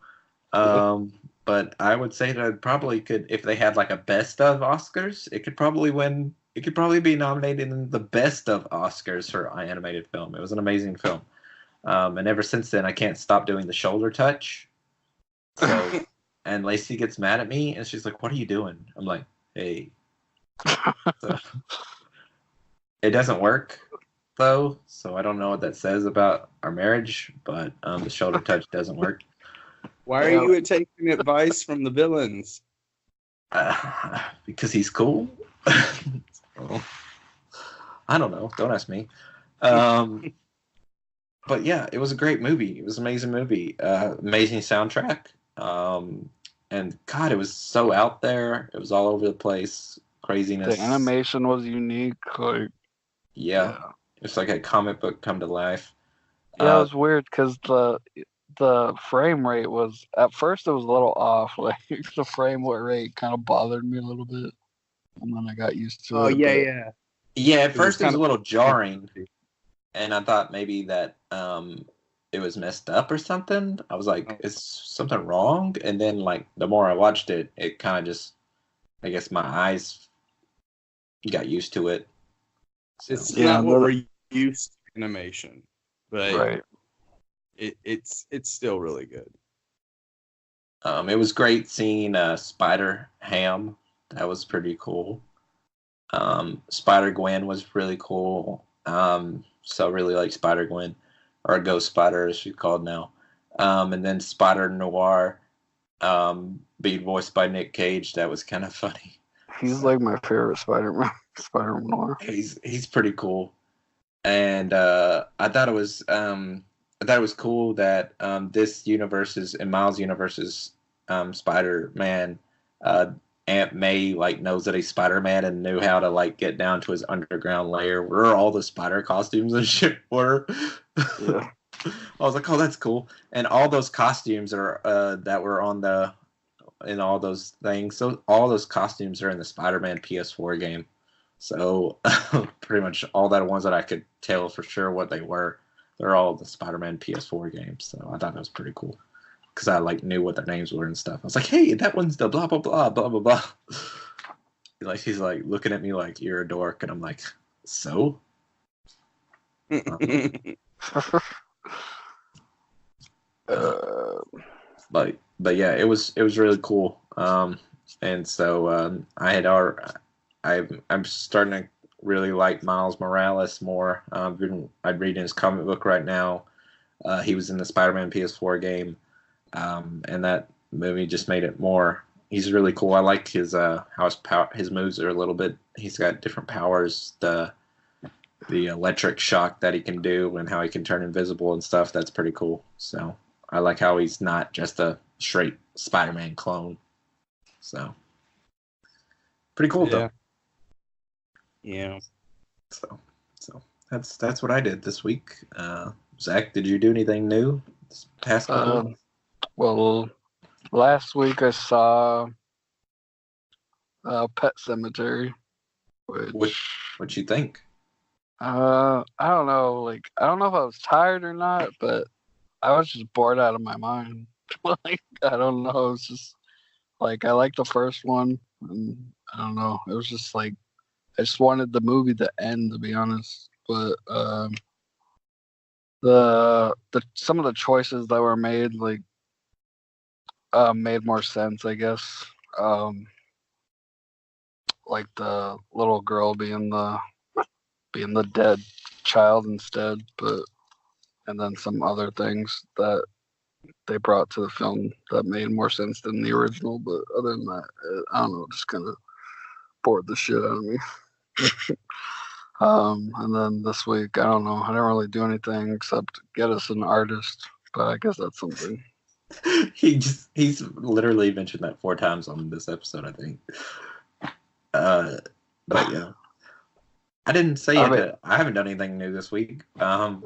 But I would say that it probably could, if they had like a Best of Oscars, it could probably win. It could probably be nominated in the Best of Oscars for animated film. It was an amazing film. And ever since then, I can't stop doing the shoulder touch. So, and Lacey gets mad at me, and she's like, "What are you doing?" I'm like, "Hey." So, it doesn't work, though, so I don't know what that says about our marriage, but the shoulder touch doesn't work. Why are you taking advice from the villains? Because he's cool. So, I don't know. Don't ask me. But yeah, it was a great movie. It was an amazing movie. Amazing soundtrack. And God, it was so out there. It was all over the place. Craziness. The animation was unique. Like, yeah. It's like a comic book come to life. Yeah, it was weird because the frame rate was, at first it was a little off. Like the frame rate kind of bothered me a little bit, and then I got used to it. Yeah. Yeah, at first it was a little jarring, and I thought maybe that it was messed up or something. I was like, is something wrong? And then like the more I watched it, it kind of just, I guess my eyes got used to it. So. It's not what we're used to animation, but right. It's still really good. It was great seeing Spider Ham. That was pretty cool. Spider Gwen was really cool. So I really like Spider Gwen, or Ghost Spider as she's called now. And then Spider Noir, being voiced by Nick Cage. That was kind of funny. He's like my favorite Spider-Man. Spider Noir. He's pretty cool, and I thought it was cool that this universe's, in Miles' universe's Spider-Man, Aunt May like knows that he's Spider-Man and knew how to like get down to his underground lair where all the spider costumes and shit were. Yeah. I was like, oh, that's cool. And all those costumes are that were in all those things. So all those costumes are in the Spider-Man PS4 game. So pretty much all that ones that I could tell for sure what they were, they're all the Spider-Man PS4 games. So I thought that was pretty cool because I like knew what their names were and stuff. I was like, hey, that one's the blah blah blah blah blah blah. Like he's like looking at me like you're a dork, and I'm like, so. But yeah, it was really cool. And so I'm starting to really like Miles Morales more. I'm reading his comic book right now. He was in the Spider-Man PS4 game, and that movie just made it more. He's really cool. I like his how his moves are a little bit. He's got different powers. The electric shock that he can do and how he can turn invisible and stuff. That's pretty cool. So I like how he's not just a straight Spider-Man clone. So pretty cool though. Yeah. So that's what I did this week. Zach, did you do anything new this past couple weeks? Well, last week I saw Pet Semetary. What you think? I don't know. Like, I don't know if I was tired or not, but I was just bored out of my mind. Like, I don't know. It's just like I liked the first one, and I don't know. It was just like I just wanted the movie to end, to be honest. But the some of the choices that were made like made more sense, I guess. Like the little girl being the dead child instead, and then some other things that they brought to the film that made more sense than the original. But other than that, I don't know, it just kind of bored the shit out of me. And then this week, I don't know, I didn't really do anything except get us an artist, but I guess that's something. He's literally mentioned that 4 times on this episode, I think. But yeah, I didn't say it. I haven't done anything new this week. So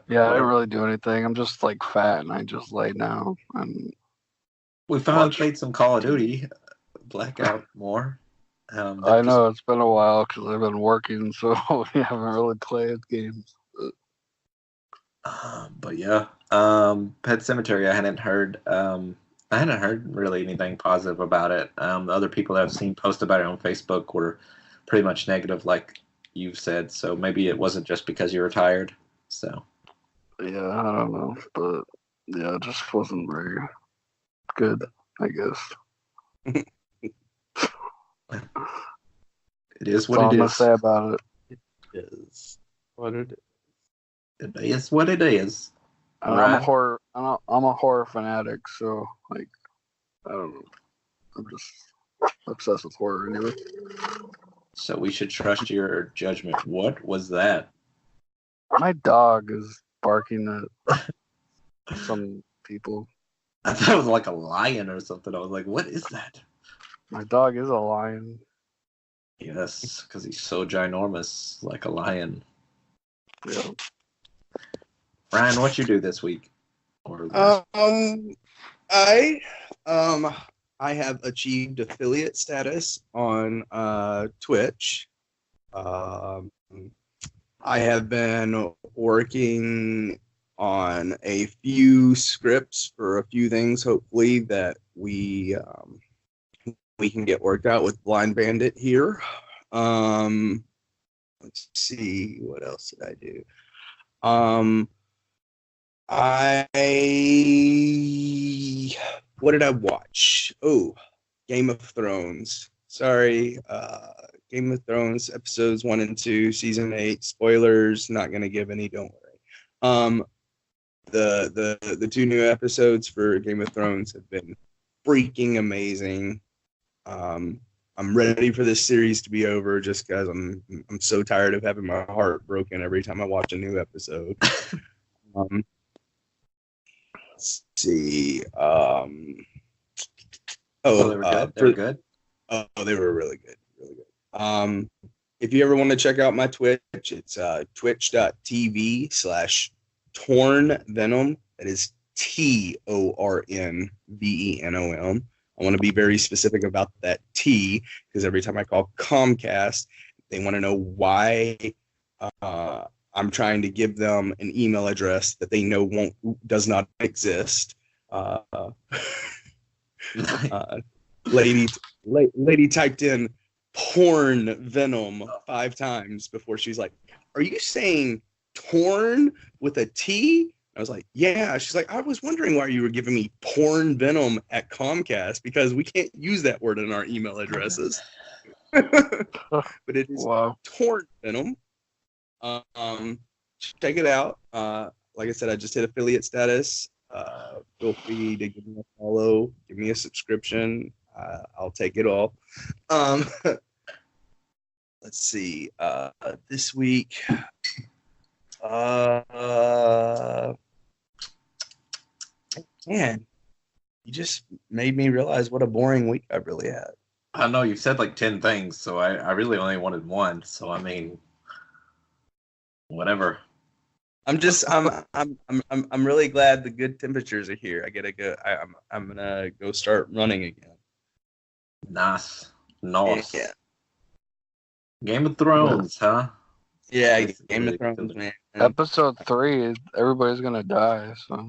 yeah, I didn't really do anything. I'm just like fat, and I just lay down and we finally played some Call of Duty Blackout more. I know it's been a while because I've been working, so we haven't really played games. But yeah, Pet Semetary. I hadn't heard really anything positive about it. The other people that I've seen post about it on Facebook were pretty much negative, like you've said. So maybe it wasn't just because you were tired. So yeah, I don't know, but yeah, it just wasn't very good, I guess. It is That's what all it I'm gonna is. say about it. It is what it is. It is what it is. And Right. I'm a horror fanatic, so like, I don't know. I'm just obsessed with horror anyway. So we should trust your judgment. What was that? My dog is barking at some people. I thought it was like a lion or something. I was like, what is that? My dog is a lion. Yes, because he's so ginormous, like a lion. Yeah. Ryan, what you do this week? Or I have achieved affiliate status on Twitch. I have been working on a few scripts for a few things, hopefully, that we can get worked out with Blind Bandit here. Let's see, what else did I do? What did I watch? Oh, Game of Thrones. Sorry, Game of Thrones episodes 1 and 2, season 8. Spoilers. Not gonna give any. Don't worry. The 2 new episodes for Game of Thrones have been freaking amazing. I'm ready for this series to be over, just because I'm so tired of having my heart broken every time I watch a new episode. Let's see. they were good. They were good. Oh, they were really good, really good. If you ever want to check out my Twitch, it's twitch.tv/tornvenom. That is TORNVENOM. I want to be very specific about that T, because every time I call Comcast, they want to know why I'm trying to give them an email address that they know does not exist. Lady typed in porn venom 5 times before she's like, "Are you saying torn with a T?" I was like, "Yeah." She's like, "I was wondering why you were giving me porn venom at Comcast, because we can't use that word in our email addresses." But it is torn venom. Check it out. Like I said, I just hit affiliate status. Feel free to give me a follow, give me a subscription. I'll take it all. Let's see. This week, man, you just made me realize what a boring week I've really had. I know you said like 10 things, so I really only wanted one. So I mean, whatever. I'm really glad the good temperatures are here. I gotta go. I'm gonna go start running again. Nice. Yeah. Game of Thrones, huh? Yeah, Game of Thrones, man. Episode 3, everybody's gonna die. So.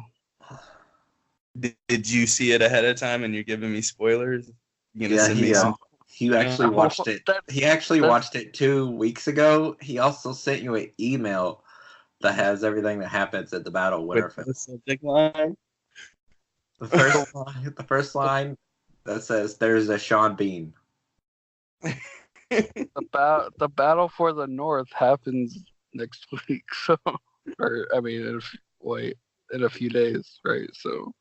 Did you see it ahead of time and you're giving me spoilers? You gonna send me some? He actually watched it. He actually watched it 2 weeks ago. He also sent you an email that has everything that happens at the Battle of Winterfell. The subject line. The first line that says, "There's a Sean Bean." The battle for the North happens next week. So, or I mean, wait in a few days, right? So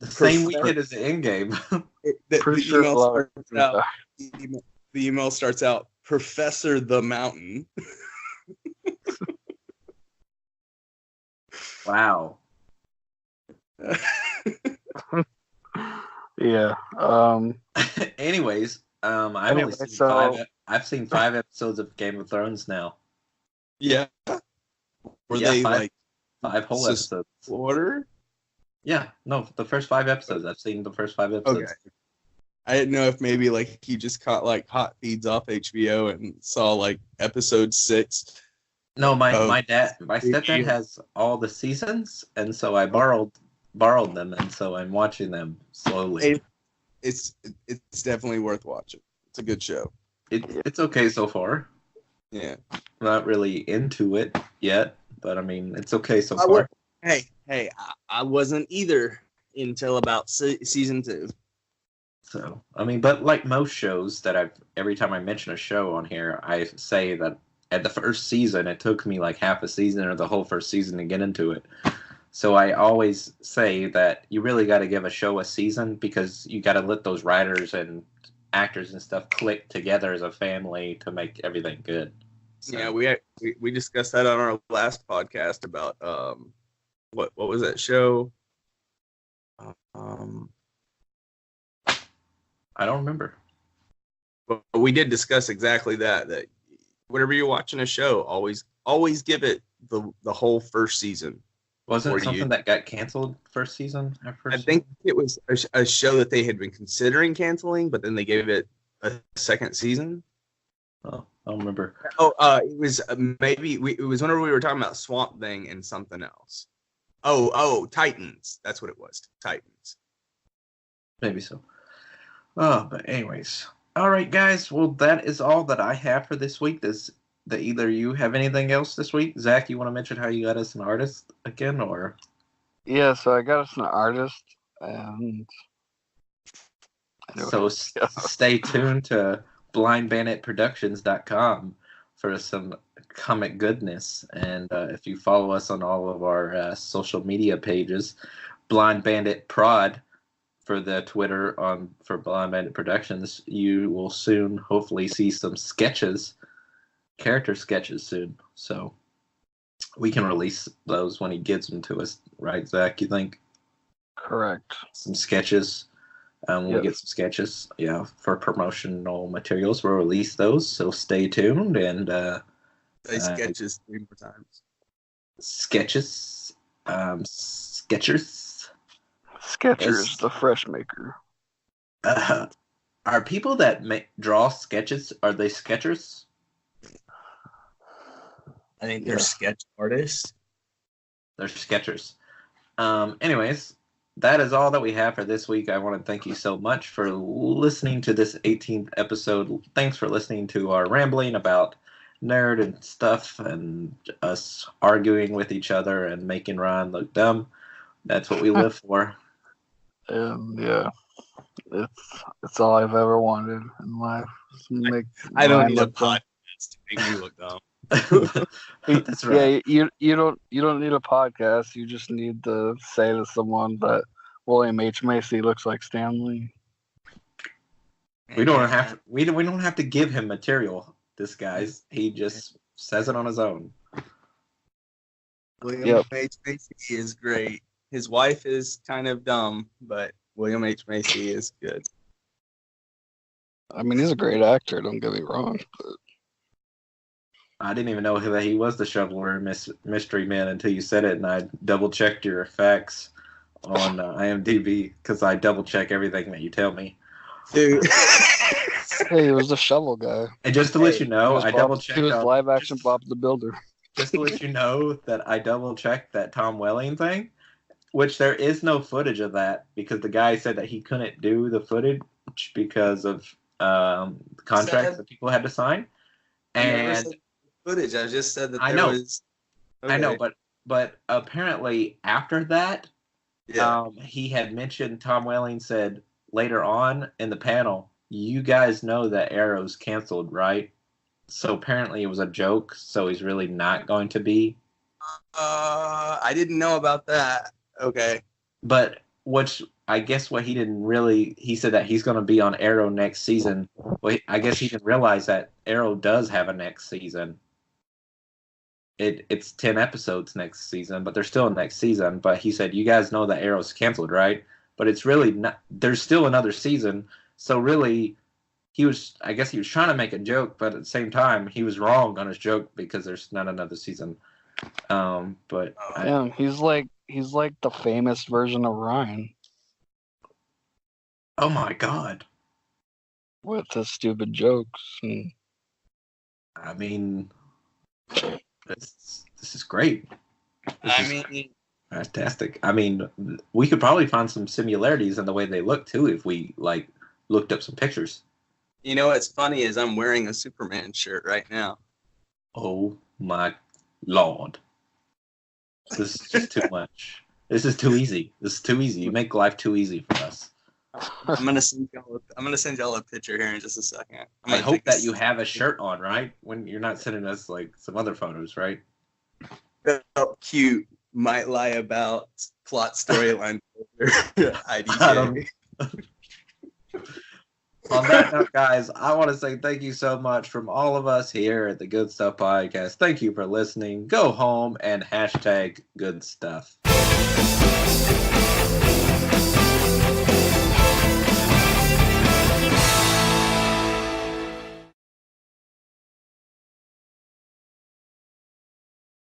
The same weekend as the Endgame. pretty sure a lot of people out. die. The email starts out, Professor the Mountain. Wow. Yeah. Anyways, I've Anyway, only seen so- I've seen 5 episodes of Game of Thrones now. Yeah. Were Yeah, they 5 whole sus- episodes. order? Yeah, no, the first 5 episodes. I've seen the first 5 episodes. Okay. I didn't know if maybe you just caught hot feeds off HBO and saw episode 6. No, my Oh. stepdad has all the seasons, and so I borrowed them, and so I'm watching them slowly. It's definitely worth watching. It's a good show. It's okay so far. Yeah. I'm not really into it yet, but I mean, it's okay so I far. Hey, I wasn't either until about season 2. So, I mean, but like most shows that every time I mention a show on here, I say that at the first season, it took me half a season or the whole first season to get into it. So I always say that you really got to give a show a season because you got to let those writers and actors and stuff click together as a family to make everything good. So, Yeah, we discussed that on our last podcast about what was that show? I don't remember. But we did discuss exactly that whenever you're watching a show, always give it the whole first season. Wasn't Or it something that got canceled first season? I think it was a show that they had been considering canceling, but then they gave it a second season. Oh, I don't remember. Oh, it was it was whenever we were talking about Swamp Thing and something else. Oh, Titans. That's what it was. Titans. Maybe so. Oh, but anyways. All right, guys. Well, that is all that I have for this week. Does either of you have anything else this week? Zach, you want to mention how you got us an artist again, or? Yeah, so I got us an artist, and So stay tuned to blindbanditproductions.com for some comic goodness. And if you follow us on all of our social media pages, Blind Bandit Prod for the Twitter for Blind Bandit Productions, you will soon hopefully see some character sketches soon. So we can release those when he gives them to us, right, Zach? You think? Correct. Some sketches. We'll get some sketches, for promotional materials. We'll release those, so stay tuned. And Say sketches 3 more times. Sketches, Sketchers, the fresh maker. Are people that draw sketches? Are they sketchers? I think they're sketch artists. They're sketchers. Anyways, that is all that we have for this week. I want to thank you so much for listening to this 18th episode. Thanks for listening to our rambling about nerd and stuff and us arguing with each other and making Ryan look dumb. That's what we live for. And it's all I've ever wanted in life. I don't need a podcast to make me look dumb. That's right. Yeah, you don't need a podcast. You just need to say to someone that William H. Macy looks like Stanley. We don't have to give him material. This guy's he just says it on his own. William H. Macy is great. His wife is kind of dumb, but William H. Macy is good. I mean, he's a great actor. Don't get me wrong. But I didn't even know that he was the Shoveler Mystery Man until you said it, and I double checked your facts on IMDb because I double check everything that you tell me. Dude. Hey, he was the shovel guy. And just to let you know, I double checked. He was live action Bob the Builder. Just to let you know that I double checked that Tom Welling thing, which there is no footage of that because the guy said that he couldn't do the footage because of contracts that people had to sign. And footage. I just said that I there know. was. Okay. I know, but apparently after that, he had mentioned Tom Welling said later on in the panel, "You guys know that Arrow's canceled, right?" So apparently it was a joke. So he's really not going to be I didn't know about that. Okay. But I guess what he didn't really, he said that he's going to be on Arrow next season. Well, I guess he didn't realize that Arrow does have a next season. It's 10 episodes next season, but they're still next season. But he said, you guys know that Arrow's canceled, right? But it's really not, there's still another season. So really, I guess he was trying to make a joke, but at the same time, he was wrong on his joke because there's not another season. But Yeah, he's like the famous version of Ryan oh my God. with his stupid jokes. And I mean, this is great. Fantastic. I mean, we could probably find some similarities in the way they look too if we like looked up some pictures. You know what's funny is I'm wearing a Superman shirt right now. Oh my Lord. This is just too much. This is too easy. This is too easy. You make life too easy for us. I'm gonna send y'all a picture here in just a second. I hope that you have a shirt on, right? When you're not sending us like some other photos, right? Cute. Might lie about plot storyline. IDJ. On that note, guys, I want to say thank you so much from all of us here at the Good Stuff Podcast. Thank you for listening. Go home and #good stuff.